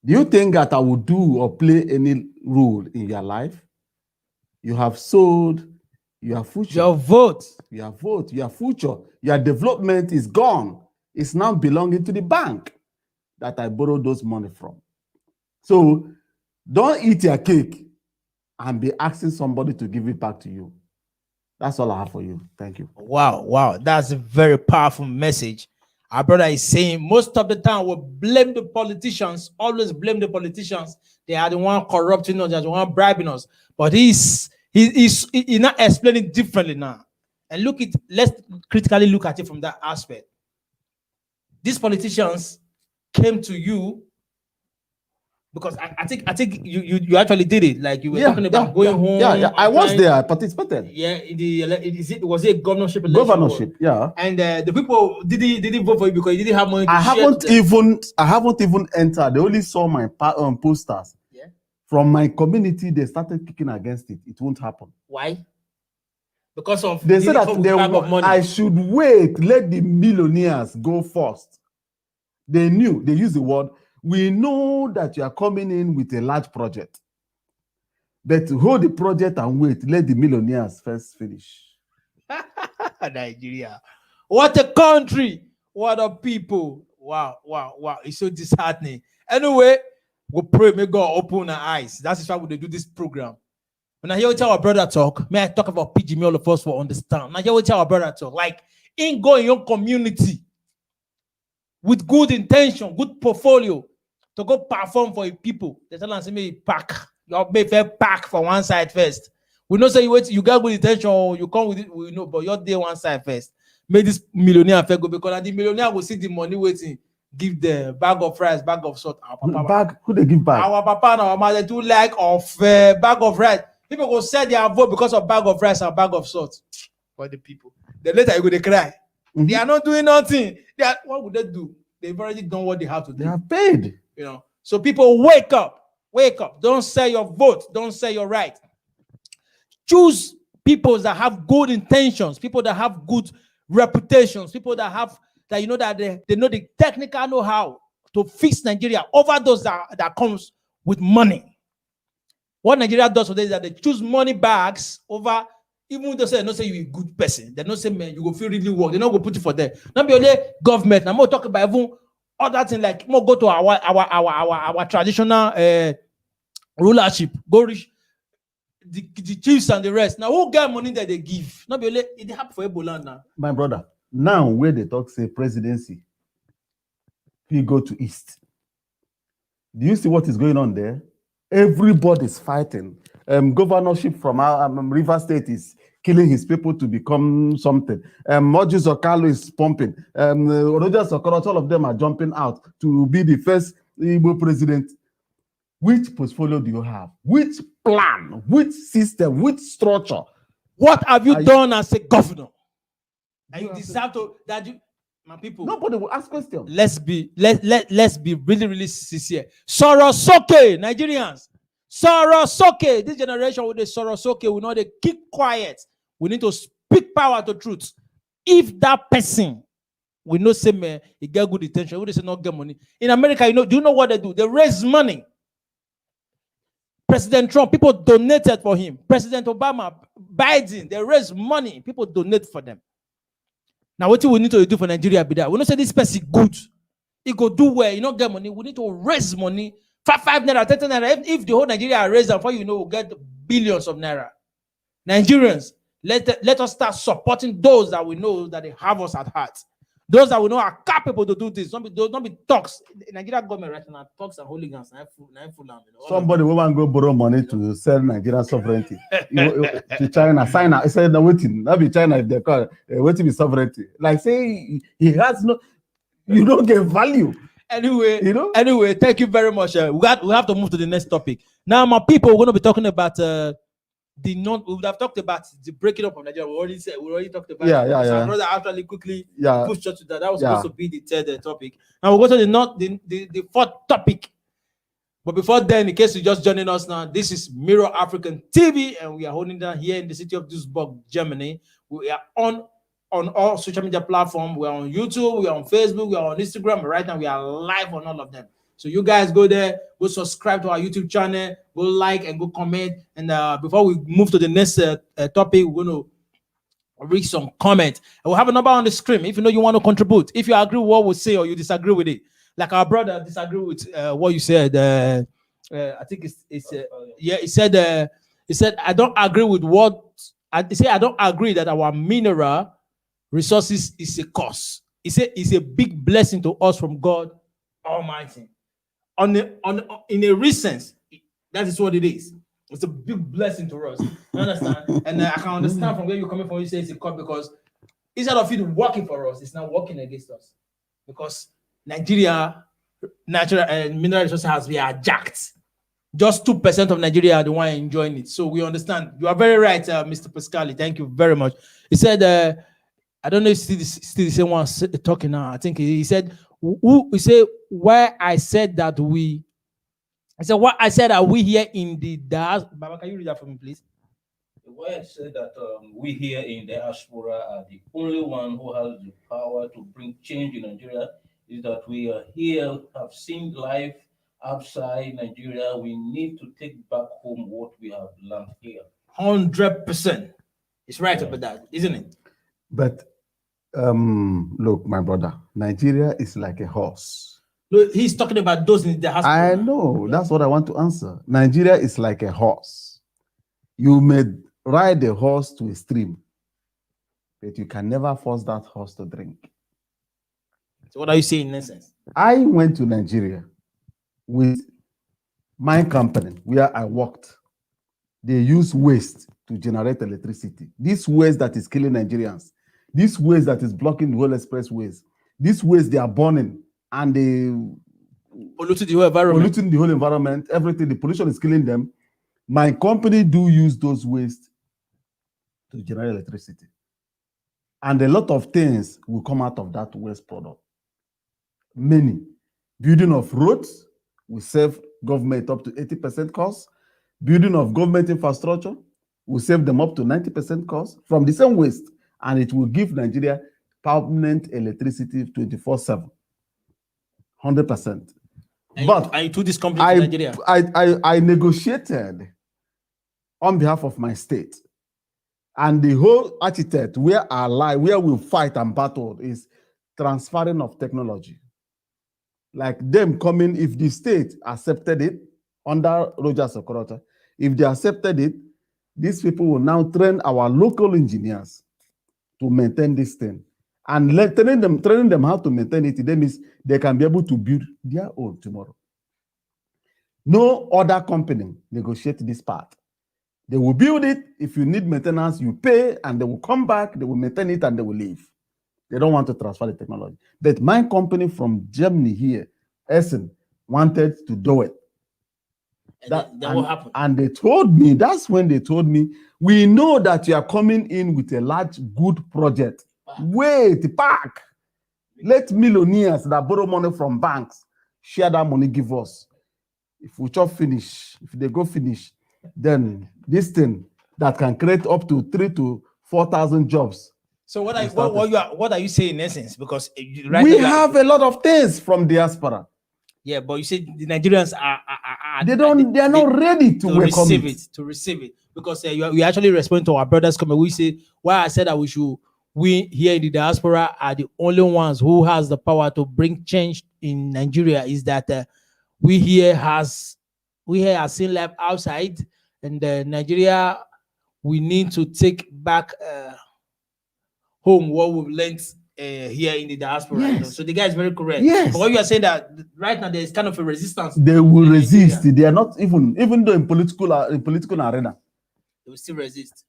Do you think that I will do or play any role in your life? You have sold your future. Your vote. Your vote, your future, your development is gone. It's now belonging to the bank that I borrowed those money from. So don't eat your cake and be asking somebody to give it back to you. That's all I have for you. Thank you. Wow. That's a very powerful message. Our brother is saying most of the time we blame the politicians, always blame the politicians. They are the one corrupting us, they are the one bribing us. But he's not explaining differently now. And let's critically look at it from that aspect. These politicians came to you Because I think you actually did it. Like you were talking about going home. Yeah. I was trying- there. I participated. Yeah, in the was it governorship election? Governorship. Yeah. And the people didn't vote for you because you didn't have money to I share haven't to them. even entered. They only saw my posters. Yeah. From my community. They started kicking against it. It won't happen. Why? Because of They said that bag of money. I should wait. Let the millionaires go first. They knew. They used the word. We know that you are coming in with a large project, but hold the project and wait. Let the millionaires first finish. Nigeria. What a country. What a people. Wow. It's so disheartening. Anyway, we pray, may God open our eyes. That's why we do this program. When I hear what our brother talk, may I talk about PG, me all of us will understand. When I hear what our brother talk, like in go in your community with good intention, good portfolio to go perform for your people. They tell us, me pack. You may pack for one side first. We know say you get good intention, you come with it, we know, but you're there one side first. Make this millionaire fair go because the millionaire will see the money waiting, give the bag of rice, bag of salt. Who they give back? Our papa and our mother do like of bag of rice. People go sell their vote because of bag of rice and bag of salt. For the people. Then later you go they cry. Mm-hmm. They are not doing nothing. What would they do? They've already done what they have to do. They have paid. You know. So people wake up. Don't sell your vote. Don't sell your right. Choose people that have good intentions, people that have good reputations, people that have that that they know the technical know-how to fix Nigeria over those that comes with money. What Nigeria does today is that they choose money bags over, even though they don't say you're a good person, they don't say, man, you go feel really work. They're not going to put it for them. Not be only government. I'm more talking about even other things like more go to our traditional rulership. Go reach the chiefs and the rest. Now, who get money that they give? Not be only it happen for Ebola now. My brother, now where they talk say presidency, we go to East. Do you see what is going on there? Everybody's fighting. Governorship from our River State is killing his people to become something. Mojus Okalo is pumping. Rogers Okorocha, all of them are jumping out to be the first Igbo president. Which portfolio do you have? Which plan? Which system? Which structure? What have you done as a governor? And you deserve to that you, my people. Nobody will ask questions. Let's be really, really sincere. Sorosoke, Nigerians. Sorosoke. This generation with the Sorosoke, we know they keep quiet. We need to speak power to truth. If that person we know say man, he get good intention, we say not get money. In America, do you know what they do? They raise money. President Trump, people donated for him. President Obama, Biden, they raise money. People donate for them. Now, what we need to do for Nigeria be that we don't say this person good. He go do well, you don't get money. We need to raise money. 5 naira, 10 naira. If the whole Nigeria raise them for we'll get billions of naira. Nigerians, let us start supporting those that we know that they have us at heart. Those that we know are capable to do this. Don't be talks. The Nigerian government right now talks and hooligans. Somebody will want to go borrow money to sell Nigerian sovereignty to China. Sign out. I said, no, waiting. That be China if they call waiting be sovereignty. Like say he has no, you don't get value. Anyway, Anyway, thank you very much. We have to move to the next topic. Now, my people, we're going to be talking about we would have talked about the breaking up of Nigeria. We already talked about it. So my brother actually quickly pushed us to that. That was supposed to be the third topic. Now we'll go to the fourth topic. But before then, in case you're just joining us now, this is Mirror African TV, and we are holding down here in the city of Duisburg, Germany. We are on all social media platforms. We are on YouTube, we are on Facebook, we are on Instagram. Right now, we are live on all of them. So you guys go there, go subscribe to our YouTube channel, go like and go comment. And before we move to the next topic, we're going to read some comments. And we'll have a number on the screen if you know you want to contribute. If you agree with what we say or you disagree with it. Like our brother disagree with what you said. I think he said I don't agree with what I don't agree that our mineral resources is a curse. He said it's a big blessing to us from God Almighty. In a recent, that is what it is. It's a big blessing to us. You understand? And I can understand from where you're coming from. You say it's a cut because instead of it working for us, it's now working against us. Because Nigeria natural and mineral resources has been hijacked. Just 2% of Nigeria are the one enjoying it. So we understand. You are very right, Mr. Pascali. Thank you very much. He said, I don't know if still the same one talking now. I think he said, he said, why I said that we, I said, what I said, are we here in the diaspora? Baba, can you read that for me, please? Why I said that we here in diaspora are the only one who has the power to bring change in Nigeria is that we are here, have seen life outside Nigeria. We need to take back home what we have learned here. 100%. It's right about that, isn't it? But look, my brother, Nigeria is like a horse. Look, he's talking about those in the diaspora. I know. That's what I want to answer. Nigeria is like a horse. You may ride a horse to a stream, but you can never force that horse to drink. So what are you saying in essence? I went to Nigeria with my company where I worked. They use waste to generate electricity. This waste that is killing Nigerians, this waste that is blocking the whole expressways, this waste they are burning and they polluting the whole environment. Polluting the whole environment, everything, the pollution is killing them. My company do use those waste to generate electricity. And a lot of things will come out of that waste product. Many. Building of roads will save government up to 80% cost. Building of government infrastructure will save them up to 90% cost from the same waste. And it will give Nigeria permanent electricity 24/7. 100%. But I took this company to Nigeria. I negotiated on behalf of my state. And the whole architect where we fight and battle is transferring of technology. Like them coming, if the state accepted it under Rogers Okorota, if they accepted it, these people will now train our local engineers to maintain this thing. And training them how to maintain it, then means they can be able to build their own tomorrow. No other company negotiate this part. They will build it. If you need maintenance, you pay, and they will come back, they will maintain it, and they will leave. They don't want to transfer the technology. But my company from Germany here, Essen, wanted to do it. That what happened? And they told me, that's when they told me, we know that you are coming in with a large, good project. Wait, park. Let millionaires that borrow money from banks share that money, give us. If we chop finish, if they go finish, then this thing that can create up to 3,000 to 4,000 jobs. So what are you saying in essence? Because we have a lot of things from diaspora. Yeah, but you said the Nigerians are they are not ready to receive it because we actually respond to our brothers comment. We say why I said that we here in the diaspora are the only ones who has the power to bring change in Nigeria is that we here are seeing life outside, and Nigeria we need to take back home what we've learned here in the diaspora. Yes. You know? So the guy is very correct. Yes. But what you are saying that right now there is kind of a resistance. They will resist. They are not even though in political arena. They will still resist.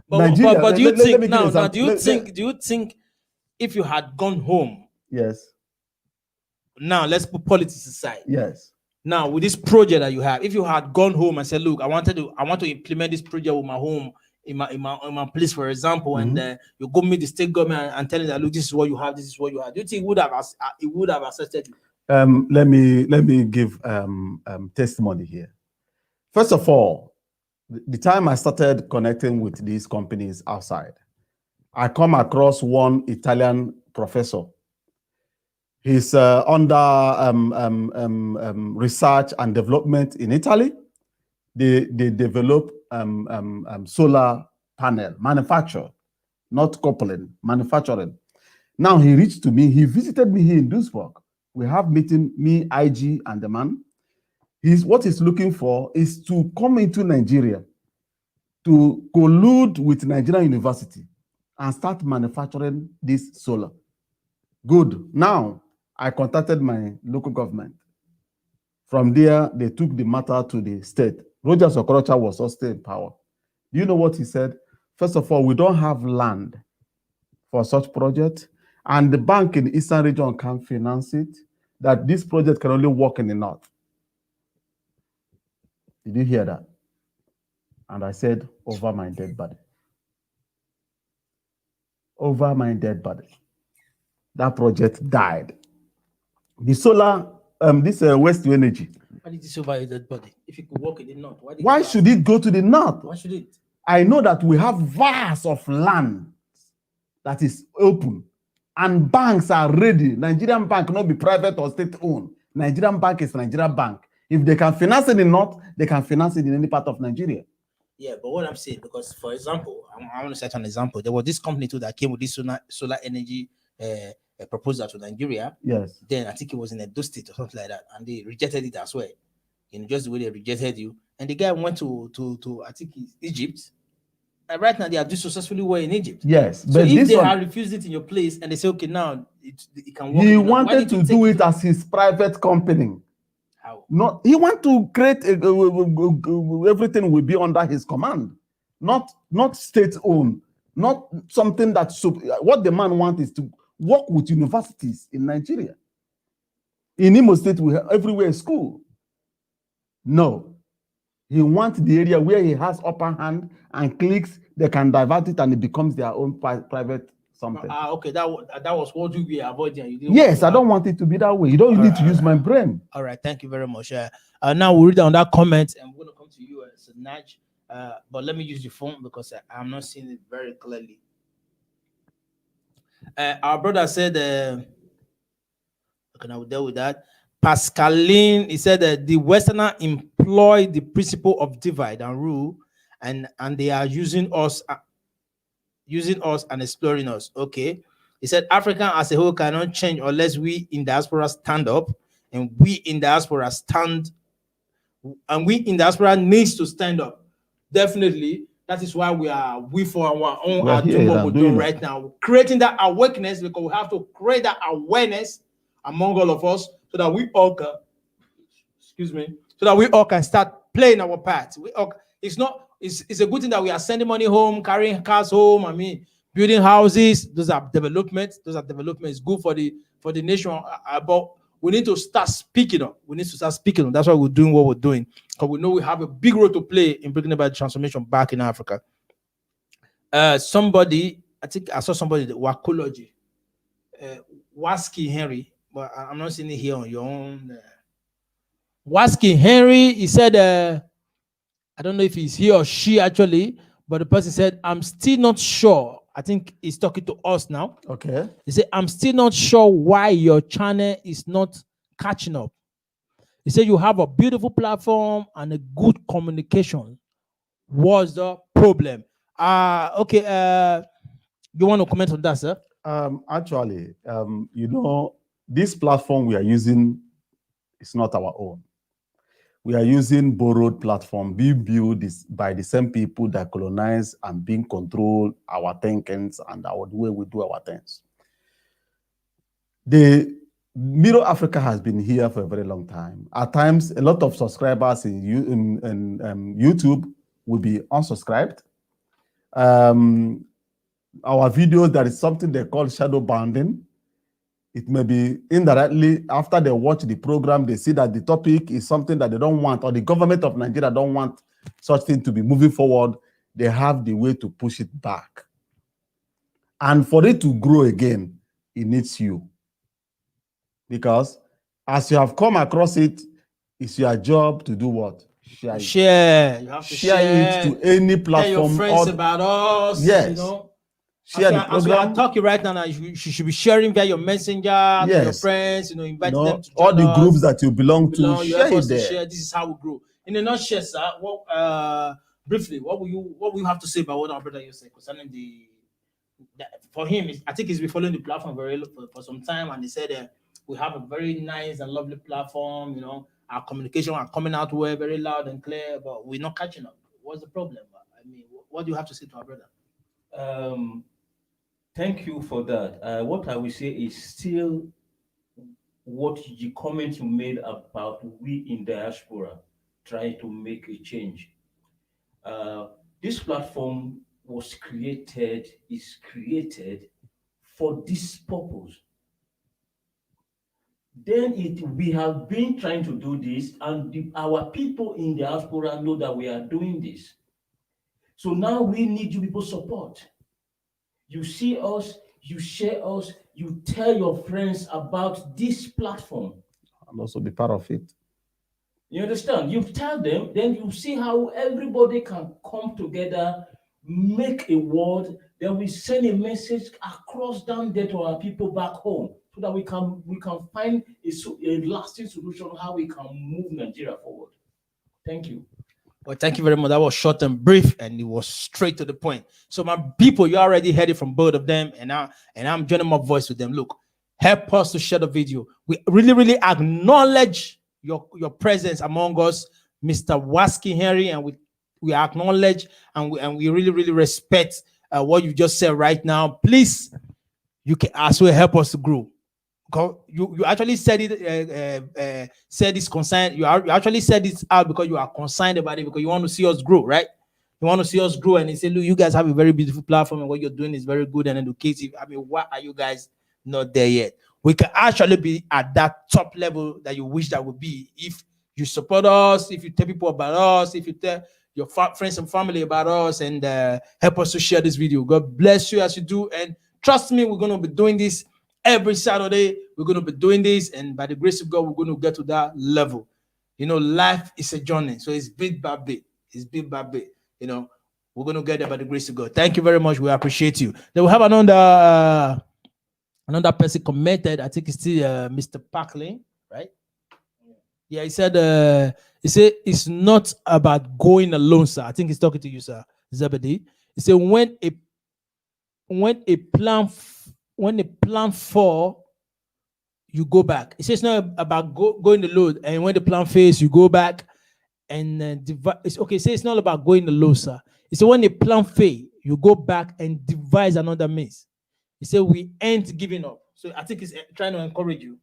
But do you think now? Do you think if you had gone home? Yes. Now let's put politics aside. Yes. Now with this project that you have, if you had gone home and said, "Look, I want to implement this project with my home in my place, for example," and you go meet the state government and tell them that, "Look, this is what you have. This is what you have." Do you think it would have accepted you? Let me give testimony here. First of all, the time I started connecting with these companies outside, I come across one Italian professor. He's under research and development in Italy. They develop solar panel manufacture, not coupling, manufacturing. Now he reached to me. He visited me here in Duisburg. We have meeting, me, IG, and the man. What he's looking for is to come into Nigeria to collude with Nigerian University and start manufacturing this solar. Good. Now, I contacted my local government. From there, they took the matter to the state. Rogers Okorocha was also in power. Do you know what he said? First of all, we don't have land for such project, and the bank in the Eastern region can't finance it. that this project can only work in the north. Did you hear that? And I said, over my dead body. Over my dead body. That project died. The solar, this waste to energy. Why did it survive that body? If it could work in the north, why should it go to the north? Why should it? I know that we have vast of land that is open, and banks are ready. Nigerian bank not be private or state owned. Nigerian bank is Nigerian bank. If they can finance it in the north, they can finance it in any part of Nigeria. Yeah, but what I'm saying, because for example, I want to set an example. There was this company too that came with this solar energy proposal to Nigeria. Yes. Then I think it was in Edo State or something like that, and they rejected it as well. Just the way they rejected you. And the guy went to I think Egypt. And right now they are doing successfully well in Egypt. Yes, so if they have refused it in your place and they say, okay, now it can work. He wanted to do it as his private company. How? Not he want to create everything will be under his command, not state owned, not something that what the man wants is to work with universities in Nigeria. In Imo State, we have everywhere school. No, he wants the area where he has upper hand and clicks, they can divert it and it becomes their own private something. Okay, that was what you were avoiding. Yes, I don't want it to be that way. You don't need to use my brain. All right, thank you very much. Now we'll read down that comment and we're going to come to you, Naj. But let me use your phone because I'm not seeing it very clearly. Our brother said, okay, I will deal with that. Pascaline, he said that the Westerner employ the principle of divide and rule, and they are using us and exploring us. Okay. He said Africa as a whole cannot change unless we in diaspora stand up, and we in diaspora needs to stand up. Definitely. That is why we for our own are doing what we're doing right now. Creating that awareness, because we have to create that awareness among all of us so that we all can, start playing our part. It's a good thing that we are sending money home, carrying cars home. I mean, building houses. Those are developments. It's good for the nation. But we need to start speaking up. That's why we're doing what we're doing, because we know we have a big role to play in bringing about transformation back in Africa. Somebody, I think I saw somebody, the Wakology, Waski Henry, but I'm not seeing it here on your own. Waski Henry, he said, I don't know if he's he or she actually, but the person said, I'm still not sure. I think he's talking to us now. Okay. He said, I'm still not sure why your channel is not catching up. He said, you have a beautiful platform and a good communication. What's the problem? Okay. You want to comment on that, sir? Actually, this platform we are using is not our own. We are using borrowed platform being built by the same people that colonize and being control our thinkings and the way we do our things. The Middle Africa has been here for a very long time. At times, a lot of subscribers in YouTube will be unsubscribed. Our videos, there is something they call shadow banding. It may be indirectly, after they watch the program, they see that the topic is something that they don't want, or the government of Nigeria don't want such thing to be moving forward. They have the way to push it back. And for it to grow again, it needs you. Because as you have come across it, it's your job to do what? Share it. Share. You have to share it to any platform. Tell your friends about us. Yes. Share the program. As we are talking right now, you should be sharing via your messenger to your friends, invite them to join all the groups that you belong to, share it there. Share. This is how we grow. In a nutshell, sir, briefly, what will you have to say about what our brother you said concerning for him, I think he's been following the platform for some time, and he said we have a very nice and lovely platform, our communication are coming out well, very loud and clear, but we're not catching up. What's the problem? I mean, what do you have to say to our brother? Thank you for that. What I will say is still what the comment you made about we in diaspora trying to make a change. This platform is created for this purpose. then we have been trying to do this, and our people in the diaspora know that we are doing this. So now we need you people support. You see us, you share us, you tell your friends about this platform. And also be part of it. You understand? You tell them, then you see how everybody can come together, make a word, then we send a message across down there to our people back home, so that we can find a lasting solution how we can move Nigeria forward. Thank you. Well, thank you very much. That was short and brief, and it was straight to the point. So, my people, you already heard it from both of them, and I'm joining my voice with them. Look, help us to share the video. We really, really acknowledge your presence among us, Mr. Waski Henry, and we acknowledge and we really, really respect what you just said right now. Please, you can as well help us to grow. You actually said it, said this concern. You actually said this out because you are concerned about it, because you want to see us grow, right? You want to see us grow, and they say, look, you guys have a very beautiful platform, and what you're doing is very good and educative. I mean, why are you guys not there yet? We can actually be at that top level that you wish that would be if you support us, if you tell people about us, if you tell your friends and family about us, and help us to share this video. God bless you as you do, and trust me, we're going to be doing this every Saturday. We're going to be doing this, and by the grace of God, we're going to get to that level. You know, life is a journey, so it's bit by bit. It's bit by bit. You know, we're going to get there by the grace of God. Thank you very much. We appreciate you. Then we have another person commented. I think it's still Mr. Parkley, right? Yeah, he said it's not about going alone, sir. I think he's talking to you, sir, Zebedee. He said when a plan for, you go back. It says it's not about going alone, and when the plan fails, you go back and it's okay. Say it's not about going alone, sir. He said when the plan fails, you go back and devise another means. He said we ain't giving up. So I think he's trying to encourage you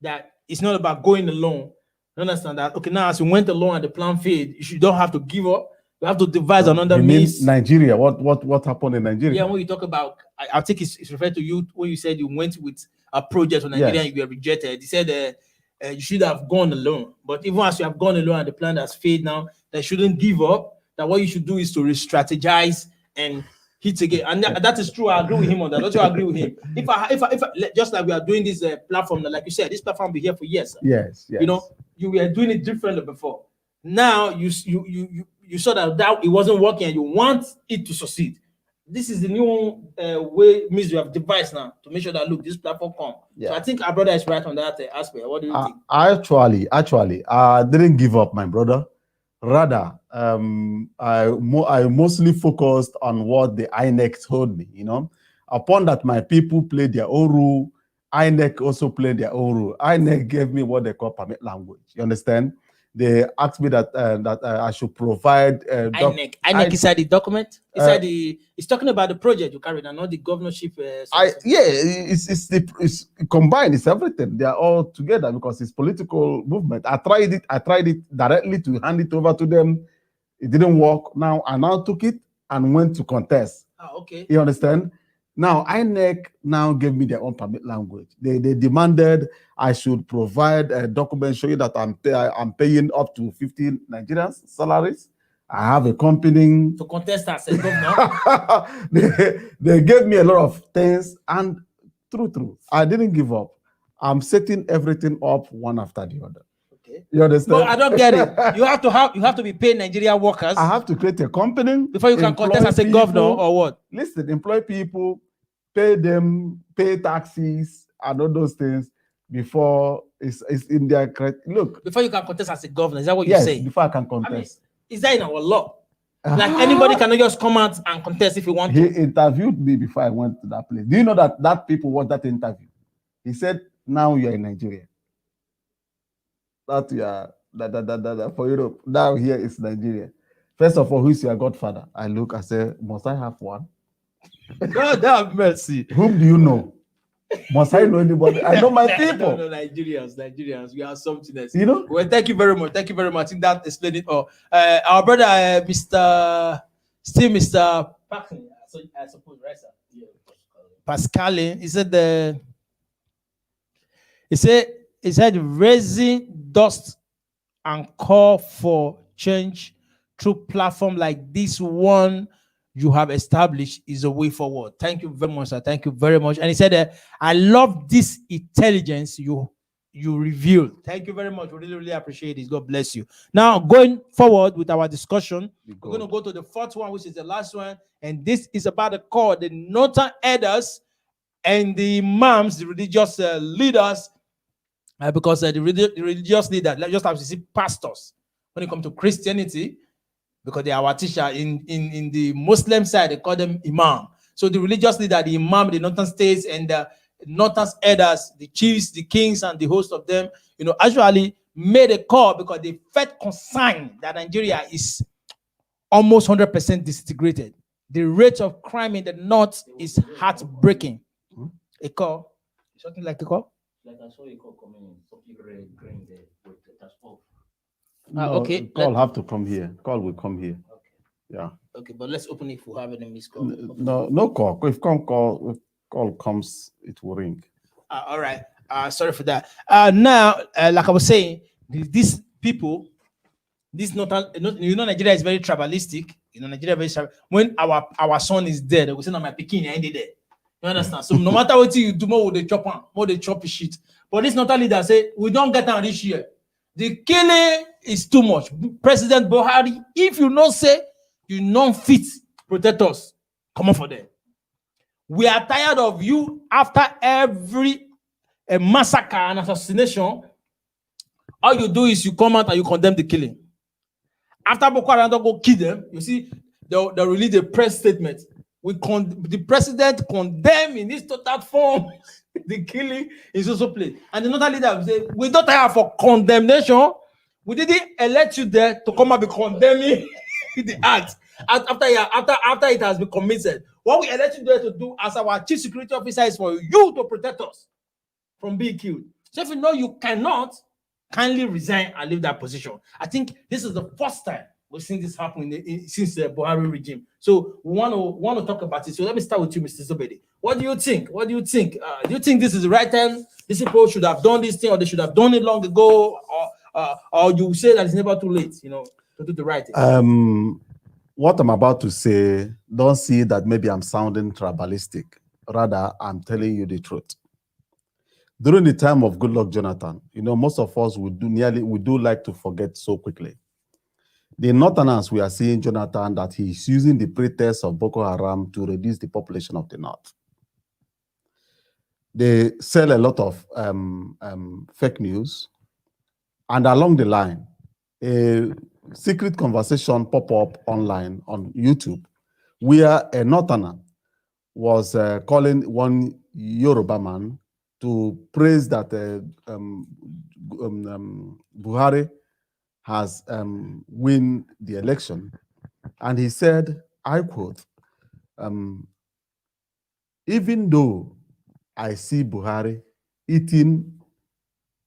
that it's not about going alone. You understand that? Okay, now as you went alone and the plan failed, you don't have to give up. You have to devise another means. Nigeria. What happened in Nigeria? Yeah, when you talk about, I think it's referred to you when you said you went with a project on Nigeria, yes, and you were rejected. He said you should have gone alone. But even as you have gone alone and the plan has failed now, that shouldn't give up. That what you should do is to re-strategize and hit again. And that is true. I agree with him on that. Don't you agree with him? If I just like we are doing this platform, like you said, this platform will be here for years. Yes. You know, you were doing it differently before. Now you saw that it wasn't working and you want it to succeed. This is the new means you have devised now to make sure that, look, this platform come. Yeah. So I think our brother is right on that aspect. What do you think? Actually, I didn't give up, my brother. Rather, I mostly focused on what the INEC told me. You know, upon that, my people played their own rule. INEC also played their own rule. INEC gave me what they call permit language. You understand? They asked me that I should provide. INEC inside the document. It's talking about the project you carried, and not the governorship. It's combined. It's everything. They are all together because it's political movement. I tried it directly to hand it over to them. It didn't work. Now I took it and went to contest. Okay. You understand? Now, INEC now gave me their own permit language. They demanded I should provide a document showing that I'm paying up to 15 Nigerians salaries. I have a company. To contest as a governor. They gave me a lot of things, and true, I didn't give up. I'm setting everything up one after the other. Okay. You understand? But I don't get it. You have to be paying Nigerian workers. I have to create a company before you can contest as a governor or what? Listen, employ people, pay them, pay taxes, and all those things before it's in their credit. Look. Before you can contest as a governor, is that what you're saying? Yes, before I can contest. I mean, is that in our law? Like anybody cannot just come out and contest if you want to. He interviewed me before I went to that place. Do you know that people want that interview? He said, now you're in Nigeria. That you are for Europe. Now here is Nigeria. First of all, who is your godfather? I look, I say, must I have one? God have mercy. Whom do you know? Must I know anybody? I know my people. No, Nigerians. We are something else. You know? Well, thank you very much. I think that explained it all. Our brother, Mr. Parkley, I suppose, right, sir? Yeah. Pascaline, he said he said raising dust and call for change through platform like this one you have established is a way forward. Thank you very much, sir. Thank you very much. And he said, I love this intelligence you revealed. Thank you very much. We really, really appreciate it. God bless you. Now, going forward with our discussion, we're going to go to the fourth one, which is the last one. And this is about the call, the northern elders and the imams, the religious leaders, because the religious leaders, just have to see pastors when it comes to Christianity, because they are our teacher. In the Muslim side, they call them imam. So the religious leader, the imam, the northern states, and the northern elders, the chiefs, the kings, and the host of them, actually made a call because they felt concerned that Nigeria is almost 100% disintegrated. The rate of crime in the north is heartbreaking. A call, something like a call. Like I saw a call coming in, something red, green there, with the touch off. Okay. Call have to come here. Call will come here. Okay. Yeah. Okay, but let's open it if we have any missed call. No call. If call comes, it will ring. All right. Sorry for that. Now, like I was saying, these people, this Nigeria is very tribalistic. Nigeria very tribal. When our son is dead, they will say, "No, my pikin ended there." You understand? So no matter what you do, more they chop on, more they chop shit. But this northern leader say, "We don't get on this year. The killing is too much." President Buhari, if you not say you non fit protect us, come on for them. We are tired of you after every massacre and assassination. All you do is you come out and you condemn the killing. After Boko Haram don't go kill them, you see, they'll release a press statement. The president condemn in this total form the killing is also played. And another leader will say, we don't have for condemnation. We didn't elect you there to come and be condemning the act after it has been committed. What we elect you there to do as our chief security officer is for you to protect us from being killed. So if you know you cannot, kindly resign and leave that position. I think this is the first time we've seen this happen since the Buhari regime. So we want to talk about it. So let me start with you, Mr. Zobedi. What do you think? Do you think this is the right time? These people should have done this thing, or they should have done it long ago, or you say that it's never too late, to do the right thing? What I'm about to say, don't see that maybe I'm sounding tribalistic. Rather, I'm telling you the truth. During the time of Goodluck Jonathan, most of us we do like to forget so quickly. The Northerners, we are seeing Jonathan that he's using the pretext of Boko Haram to reduce the population of the North. They sell a lot of fake news, and along the line, a secret conversation pop up online on YouTube, where a Northerner was calling one Yoruba man to praise that Buhari has win the election. And he said, I quote, even though I see Buhari eating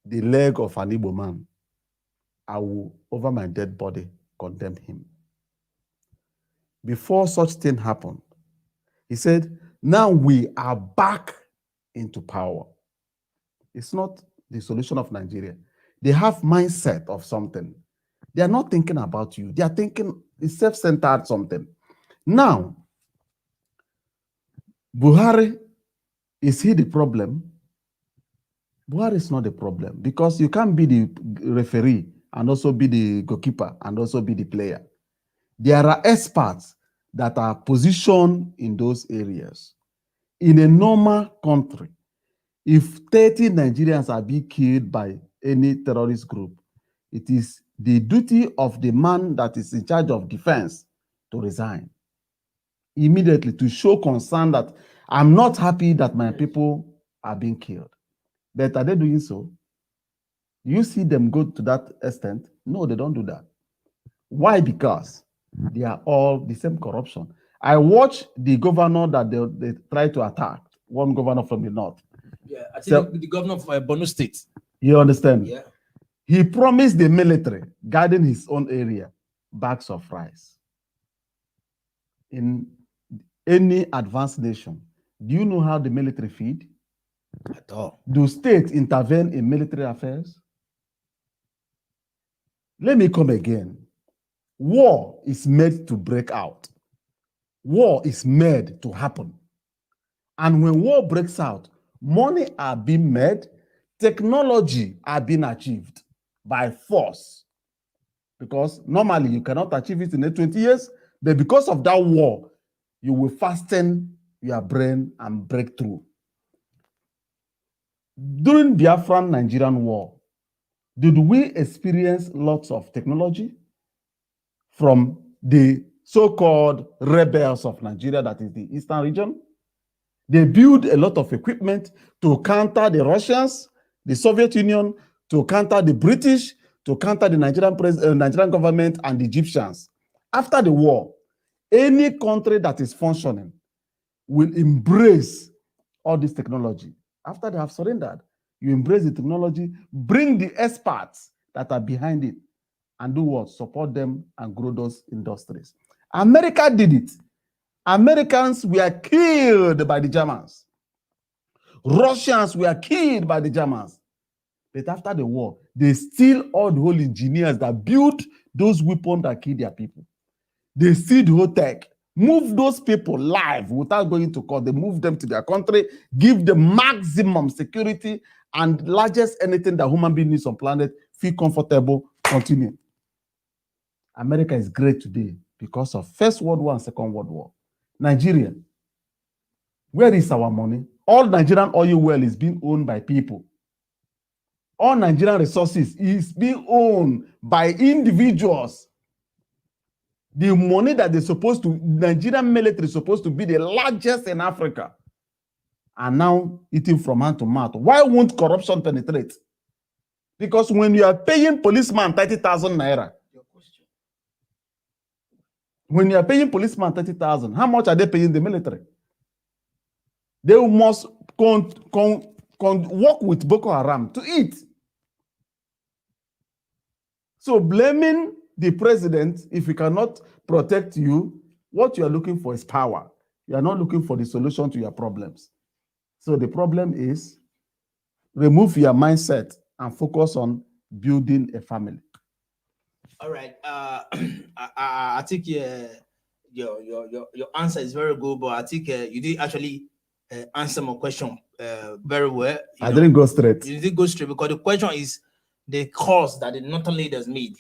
the leg of an Igbo man, I will, over my dead body, condemn him. Before such thing happened, he said, now we are back into power. It's not the solution of Nigeria. They have mindset of something. They are not thinking about you. They are thinking it's self-centered something. Now, Buhari, is he the problem? Buhari is not the problem, because you can't be the referee and also be the goalkeeper and also be the player. There are experts that are positioned in those areas. In a normal country, if 30 Nigerians are being killed by any terrorist group, it is the duty of the man that is in charge of defense to resign immediately, to show concern that I'm not happy that my people are being killed. But are they doing so? Do you see them go to that extent? No, they don't do that. Why? Because they are all the same corruption. I watched the governor that they tried to attack, one governor from the north. Yeah, I think the governor of Borno State. You understand? Yeah. He promised the military, guarding his own area, bags of rice. In any advanced nation, do you know how the military feed? At all. Do states intervene in military affairs? Let me come again. War is made to break out. War is made to happen. And when war breaks out, money are being made, technology are being achieved by force. Because normally you cannot achieve it in the 20 years, but because of that war, you will fasten your brain and break through. During Biafran Nigerian War, did we experience lots of technology from the so-called rebels of Nigeria, that is the Eastern region? They built a lot of equipment to counter the Russians, the Soviet Union, to counter the British, to counter the Nigerian government and the Egyptians. After the war, any country that is functioning will embrace all this technology. After they have surrendered, you embrace the technology, bring the experts that are behind it, and do what? Support them and grow those industries. America did it. Americans were killed by the Germans. Russians were killed by the Germans. But after the war, they still all the whole engineers that built those weapons that killed their people. They still the whole tech. Move those people live without going to court. They move them to their country, give them maximum security and largest anything that human being needs on planet, feel comfortable, continue. America is great today because of First World War and Second World War. Nigeria, where is our money? All Nigerian oil well is being owned by people. All Nigerian resources is being owned by individuals. The money that they're supposed to, Nigerian military is supposed to be the largest in Africa, are now eating from hand to mouth. Why won't corruption penetrate? Because when you are paying policeman 30,000 naira, when you are paying policeman 30,000, how much are they paying the military? They must work with Boko Haram to eat. So blaming the president, if he cannot protect you, what you are looking for is power. You are not looking for the solution to your problems. So the problem is remove your mindset and focus on building a family. All right. I think your answer is very good, but I think you did actually answer my question very well. I didn't go straight. You didn't go straight because the question is the cost that the northern leaders made.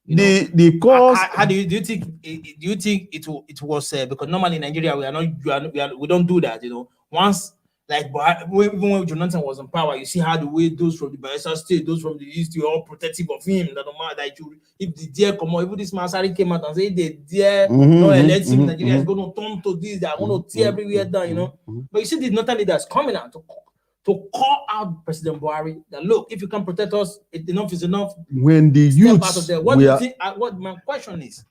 The cost. How do you think? Do you think it was because normally in Nigeria we don't do that. Once like even when Jonathan was in power, you see how the way those from the Bayelsa state, those from the east, you're all protective of him. That no matter that if the dare come out, even this Masari came out and say they dare not elect him, Nigeria is going to turn to this, they are going to tear everywhere down. But you see the northern leaders coming out to call out President Buhari that look, if you can protect us, enough is enough. When the youth, out of there. What do you think? What my question is,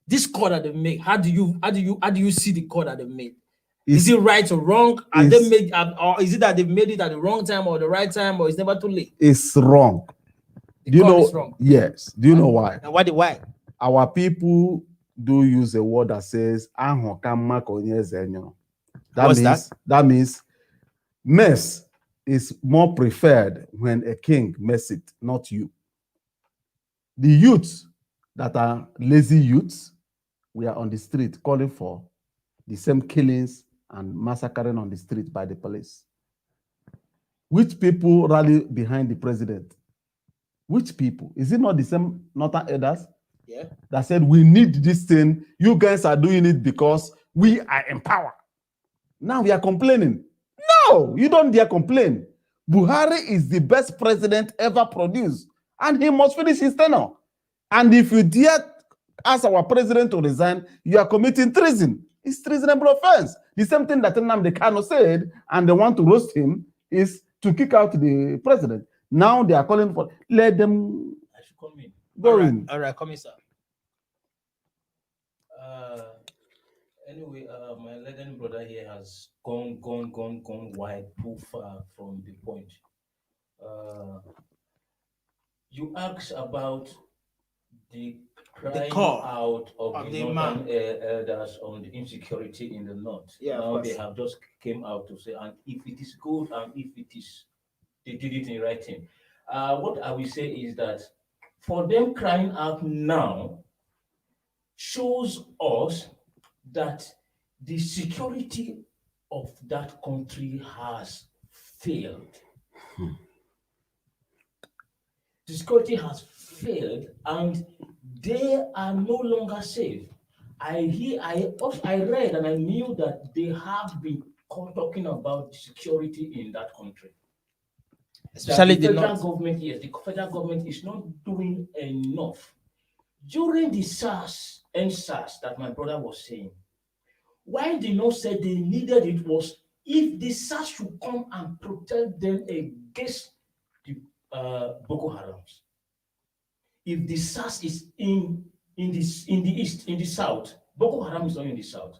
this call that they made, how do you see the call that they made? Is it right or wrong? Are they made, or is it that they've made it at the wrong time or the right time, or it's never too late? It's wrong. Do you know? It's wrong. Yes. Do you know why? And why? Our people do use a word that says that means mess is more preferred when a king mess it, not you. The youths that are lazy youths, we are on the street calling for the same killings and massacring on the street by the police. Which people rally behind the president? Which people? Is it not the same northern elders? Yeah. That said, we need this thing. You guys are doing it because we are in power. Now we are complaining. No, you don't dare complain. Buhari is the best president ever produced, and he must finish his tenure. And if you dare ask our president to resign, you are committing treason. It's treasonable offense. The same thing that Nnamdi Kanu said, and they want to roast him, is to kick out the president. Now they are calling for, let them I should come in. go in. All right, come in, sir. Anyway, my legend brother here has gone wide, too far from the point. You asked about the crying call out of of the the northern elders on the insecurity in the north. Yeah, of Now course. they have just came out to say, and if it is good and if it is, they did it in writing. What I will say is that for them crying out now shows us that the security of that country has failed. The security has failed and they are no longer safe. I read and I knew that they have been talking about security in that country. especially That the the federal north. government, yes, the federal government is not doing enough. During the SARS and SARS that my brother was saying, why they not said they needed it was if the SARS should come and protect them against the Boko Harams. If the SARS is in the east, in the south, Boko Haram is not in the south.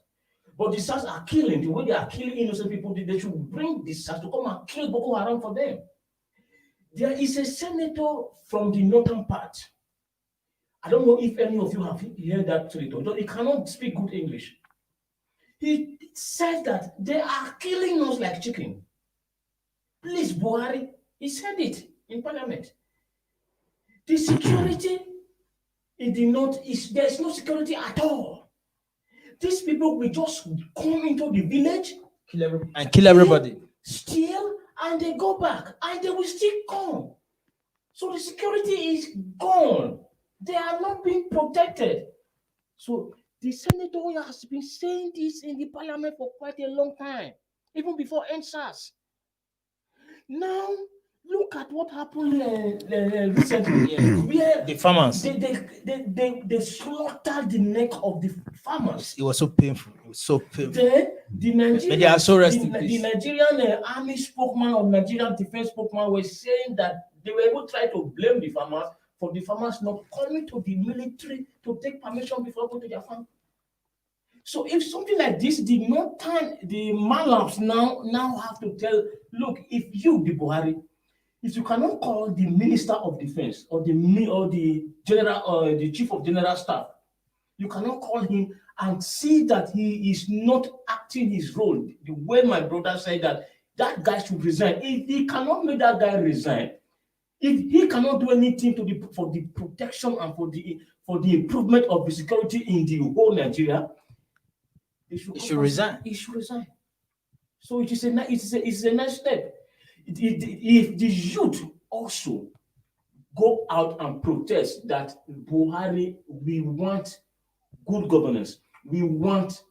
But the SARS are killing, the way they are killing innocent people, they should bring the SARS to come and kill Boko Haram for them. There is a senator from the northern part. I don't know if any of you have heard that senator. He cannot speak good English. He said that they are killing us like chicken. Please, Buhari, he said it in parliament. The security in the north is there's no security at all. These people will just come into the village, Kill everybody. steal, and they go back, and they will still come. So the security is gone. They are not being protected. So the senator has been saying this in the parliament for quite a long time, even before NSAS. Now, look at what happened recently, where The farmers. they slaughtered the neck of the farmers. It was so painful. It was so painful. Then the Nigerian, they are so rest in the peace. Nigerian army spokesman or Nigerian defense spokesman was saying that they were able to try to blame the farmers for the farmers not coming to the military to take permission before going to their farm. So if something like this did not turn, the Malams now have to tell, look, if you, the Buhari, if you cannot call the Minister of Defense or the general or the Chief of General Staff, you cannot call him and see that he is not acting his role. The way my brother said that guy should resign. If he cannot make that guy resign, if he cannot do anything for the protection and for the improvement of the security in the whole Nigeria, he should resign. He should resign. So it is a nice step. If the youth also go out and protest that Buhari, we want good governance, we want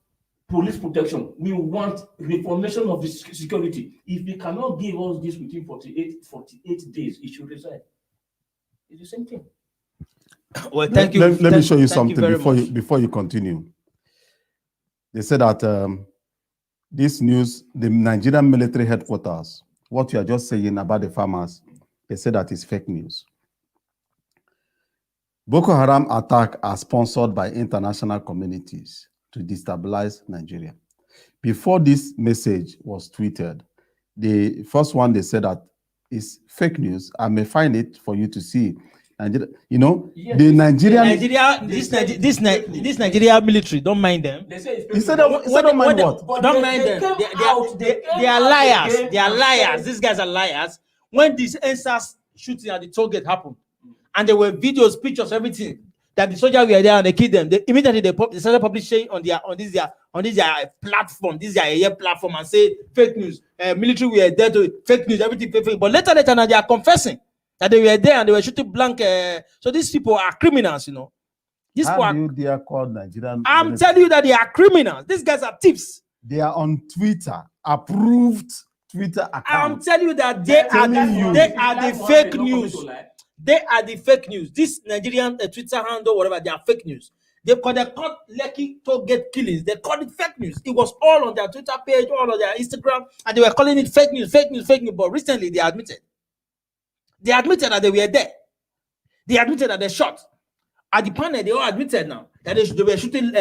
police protection, we want reformation of the security. If he cannot give us this within 48 days, he should resign. It's the same thing. Well, thank you. Let me show you something you before you continue. They said that this news, the Nigerian military headquarters, what you are just saying about the farmers, they said that is fake news. Boko Haram attack are sponsored by international communities to destabilize Nigeria. Before this message was tweeted, the first one they said that is fake news. I may find it for you to see. Nigeria, Yes, the Nigerian this Nigeria military, don't mind them. They say He said don't mind what? But Don't they mind them. came out, They are liars. They are liars. These guys are liars. When this NSAS shooting at the toll gate happened, and there were videos, pictures, everything, that the soldiers were there and they killed them, immediately they started publishing on their platform, their platform, and say fake news. Military were there to fake news, everything fake. But later now they are confessing that they were there and they were shooting blank. So these people are criminals, These people How do you dare call Nigerian? I'm telling you that they are criminals. These guys are thieves. They are on Twitter, approved Twitter account. I'm telling you that they are the fake news. They are the fake news. This Nigerian Twitter handle, whatever, they are fake news. They called Lekki toll gate killings. They called it fake news. It was all on their Twitter page, all on their Instagram, and they were calling it fake news. But recently they admitted that they were there. They admitted that they shot. At the panel, they all admitted now that they were shooting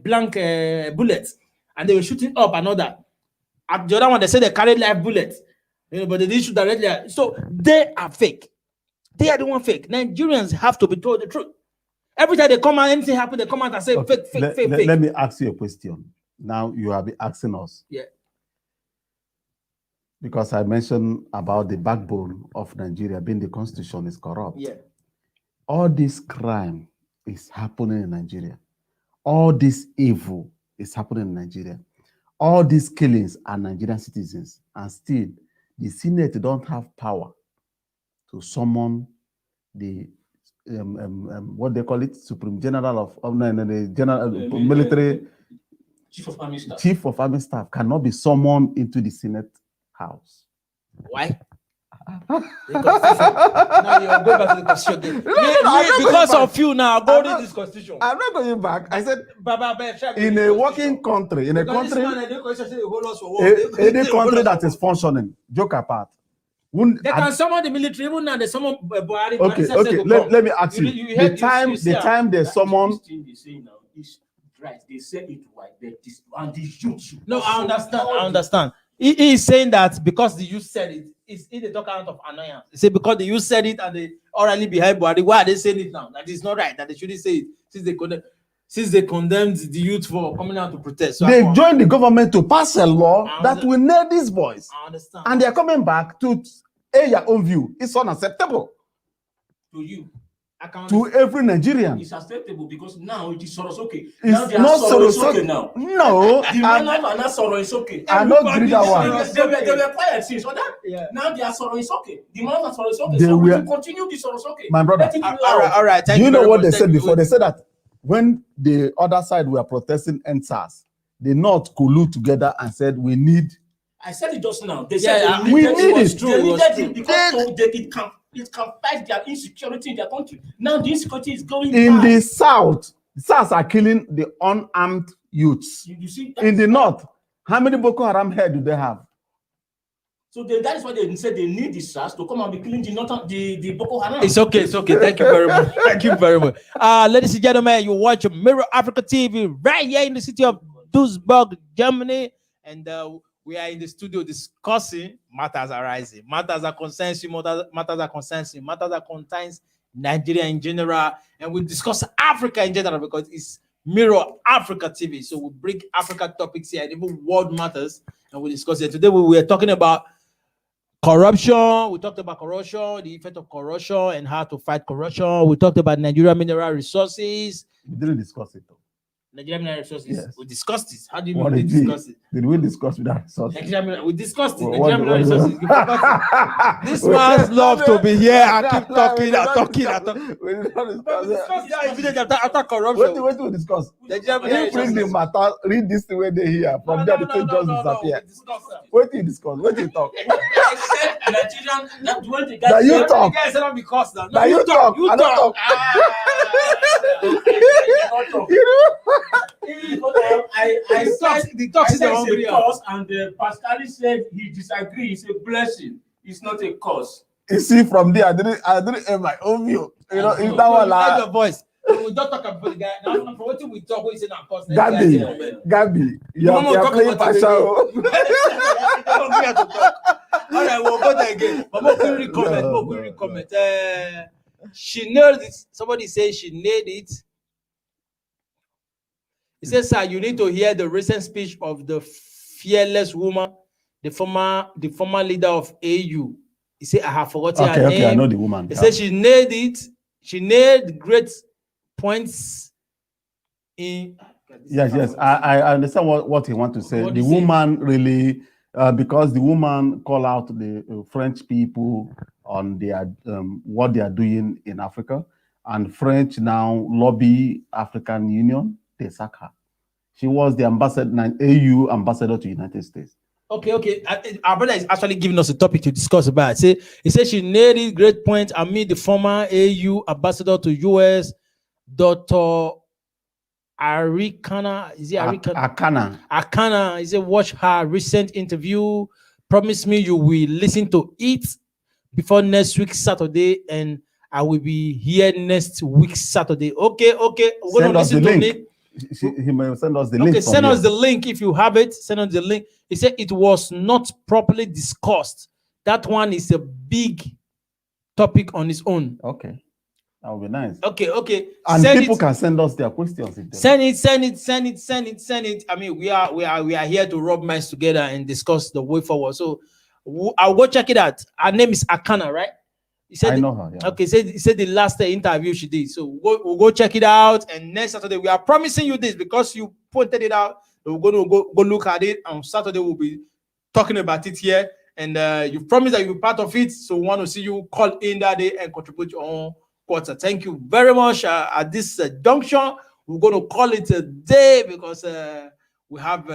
blank bullets, and they were shooting up another. At the other one, they said they carried live bullets, but they didn't shoot directly. So they are fake. They are the one fake. Nigerians have to be told the truth. Every time they come out, anything happen, they come out and say Okay, fake. Let me ask you a question. Now you have been asking us. Yeah. Because I mentioned about the backbone of Nigeria being the constitution is corrupt. Yeah. All this crime is happening in Nigeria. All this evil is happening in Nigeria. All these killings are Nigerian citizens, and still the Senate don't have power to summon the what they call it, Supreme General of the General Military Chief of Army Staff. Chief of Army Staff cannot be summoned into the Senate House. Why? Now you're going back to the constitution again. Because of you now, go read this constitution. I'm not going back. I said, Baba, in a working country, in a country, any country that is functioning, joke apart. They can summon the military, even now they summon Buhari. Okay. Let me ask you. The time they summon. Right, they say it right, and the youth. No, I understand. He is saying that because the youth said it, it's in the talk out of annoyance. He said because the youth said it and they orally behind Buhari, why are they saying it now? That is not right, that they shouldn't say it since they condemned the youth for coming out to protest. So they joined the government to pass a law that will nail these boys. I understand. And they are coming back to air your own view. It's unacceptable. To you. To every Nigerian. It's acceptable because now it is Sorosoke. It's now they are not Sorosoke now. No. The man of Anna Sorosoke. I don't agree that one. They were quiet since that. Yeah. Now they are Sorosoke. The man of Sorosoke. So we will continue the Sorosoke. My brother. All right. Do you know what they said before? They said that when the other side were protesting NSAS, the North collude together and said we need. I said it just now. They said we need it. They needed it because it can fight their insecurity in their country. Now the insecurity is going in the south. SARS are killing the unarmed youths. You see, in the north, how many Boko Haram head do they have? So that is why they said they need the SARS to come and be killing the Boko Haram. It's okay. Thank you very much. Ladies and gentlemen, you watch Mirror Africa TV right here in the city of Duisburg, Germany, and we are in the studio discussing matters arising, matters that concerns you, matters that concerns you, matters that concerns Nigeria in general, and we discuss Africa in general because it's Mirror Africa TV. So we bring Africa topics here, and even world matters, and we discuss it. Today we were talking about corruption. We talked about corruption, the effect of corruption, and how to fight corruption. We talked about Nigeria mineral resources. We didn't discuss it though. Nigerian mineral resources. Yes. We discussed it. How did we discuss it? Did we discuss with that resources? We discussed it. Nigerian mineral resources. This man's love to be here. I keep talking. We did not discuss it. After corruption. What do we discuss? You bring the matter, read this the way they hear. From there, the thing just disappear. What do you discuss? What do you talk? I said Nigerian. Now you talk. Now you talk. I don't talk. I said the talk is a cause, and Pascal said he disagrees. It's a blessing. It's not a cause. You see, from there, I didn't have my own view. You know, if that one like your voice. We don't talk about the guy. Now, from what we talk, we say that cause. Gabi, you're playing partial. All right, we'll go there again. But more quickly comment. She nailed it. Somebody says she nailed it. He says, sir, you need to hear the recent speech of the fearless woman, the former leader of AU. He said, I have forgotten her name. Okay, I know the woman. He said she nailed it. She nailed great points in. Yes. I understand what he wants to say. The woman really, because the woman called out the French people on their what they are doing in Africa, and French now lobby African Union. They sack her. She was the AU ambassador to United States. Okay. Our brother is actually giving us a topic to discuss about. He said she nailed it, great point. I mean, the former AU ambassador to US, Dr. Arikana. Is it Arikana? Akana. He said, watch her recent interview. Promise me you will listen to it before next week Saturday, and I will be here next week Saturday. Okay. We're going to listen to it. He may send us the link. Okay, send us the link if you have it. Send us the link. He said it was not properly discussed. That one is a big topic on its own. Okay. That would be nice. Okay. And Send people it. can send us their questions. If they Send it. I mean, we are here to rub minds together and discuss the way forward. So I'll go check it out. Her name is Akana, right? You said I know her. Yeah. Okay, he said the last interview she did. So we'll go check it out. And next Saturday, we are promising you this because you pointed it out. We're going to go look at it. On Saturday, we'll be talking about it here. And you promised that you'll be part of it. So we want to see you call in that day and contribute your own quarter. Thank you very much. At this junction, we're going to call it a day because we have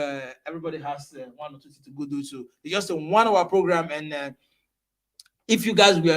everybody has 1 or 2 things to go do. So it's just a 1 hour program. And if you guys we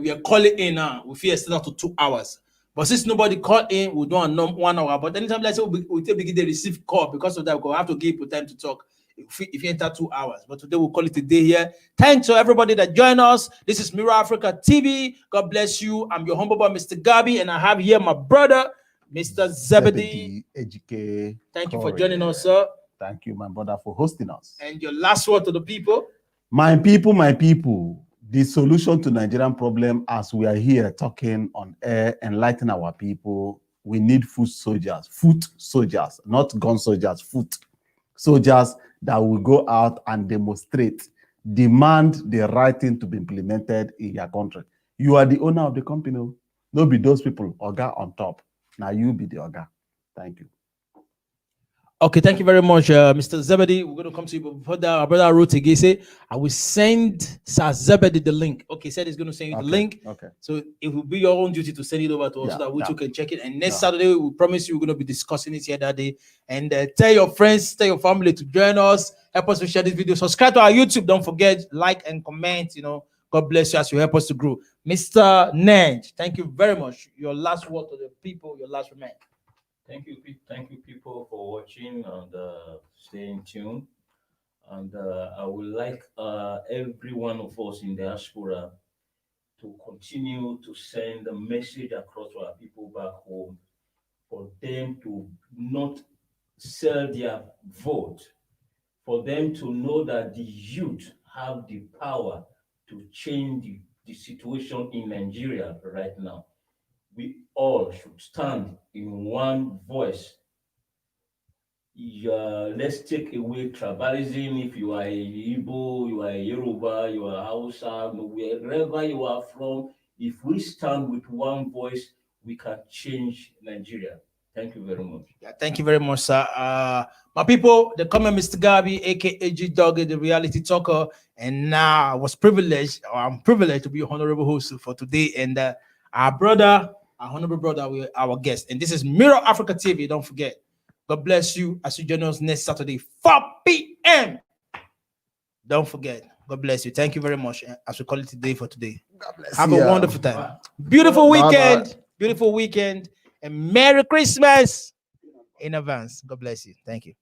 are calling in now, we feel extended to 2 hours. But since nobody called in, we'll do a 1 hour. But anytime let's say we begin the receive call because of that, we'll have to give people time to talk. If you enter 2 hours, but today we'll call it a day here. Thanks to everybody that joined us. This is Mirror Africa TV. God bless you. I'm your humble boy, Mr. Gabi, and I have here my brother, Mr. Zebedee. Ejike. Thank you for joining us, sir. Thank you, my brother, for hosting us. And your last word to the people. My people, the solution to Nigerian problem, as we are here talking on air, enlighten our people, we need foot soldiers, not gun soldiers, foot soldiers that will go out and demonstrate, demand the right thing to be implemented in your country. You are the owner of the company. No be those people, Oga on top. Now you be the Oga. Thank you. Okay, thank you very much, Mr. Zebedee. We're going to come to you, but before that, our brother wrote again, say, I will send Sir Zebedee the link. Okay, said he's going to send you the link. Okay. So it will be your own duty to send it over to us so that we too can check it. And next Saturday, we promise you we're going to be discussing it here that day. And tell your friends, tell your family to join us. Help us to share this video. Subscribe to our YouTube. Don't forget, like and comment. God bless you as you help us to grow. Mr. Nej, thank you very much. Your last word to the people, your last remark. Thank you, people, for watching and staying tuned. And I would like every one of us in diaspora to continue to send a message across to our people back home for them to not sell their vote, for them to know that the youth have the power to change the situation in Nigeria right now. We all should stand in one voice. Let's take away tribalism. If you are a Igbo, you are a Yoruba, you are Hausa, wherever you are from, if we stand with one voice, we can change Nigeria. Thank you very much. Yeah, thank you very much, sir. My people, they call me Mr. Gabi, aka G Dog, the reality talker. And now I'm privileged to be a honorable host for today. And our honorable brother, our guest. And this is Mirror Africa TV. Don't forget. God bless you as you join us next Saturday, 4 p.m. Don't forget. God bless you. Thank you very much. As we call it today for today. God bless Have you. a wonderful time. Beautiful weekend. Beautiful weekend. And Merry Christmas in advance. God bless you. Thank you.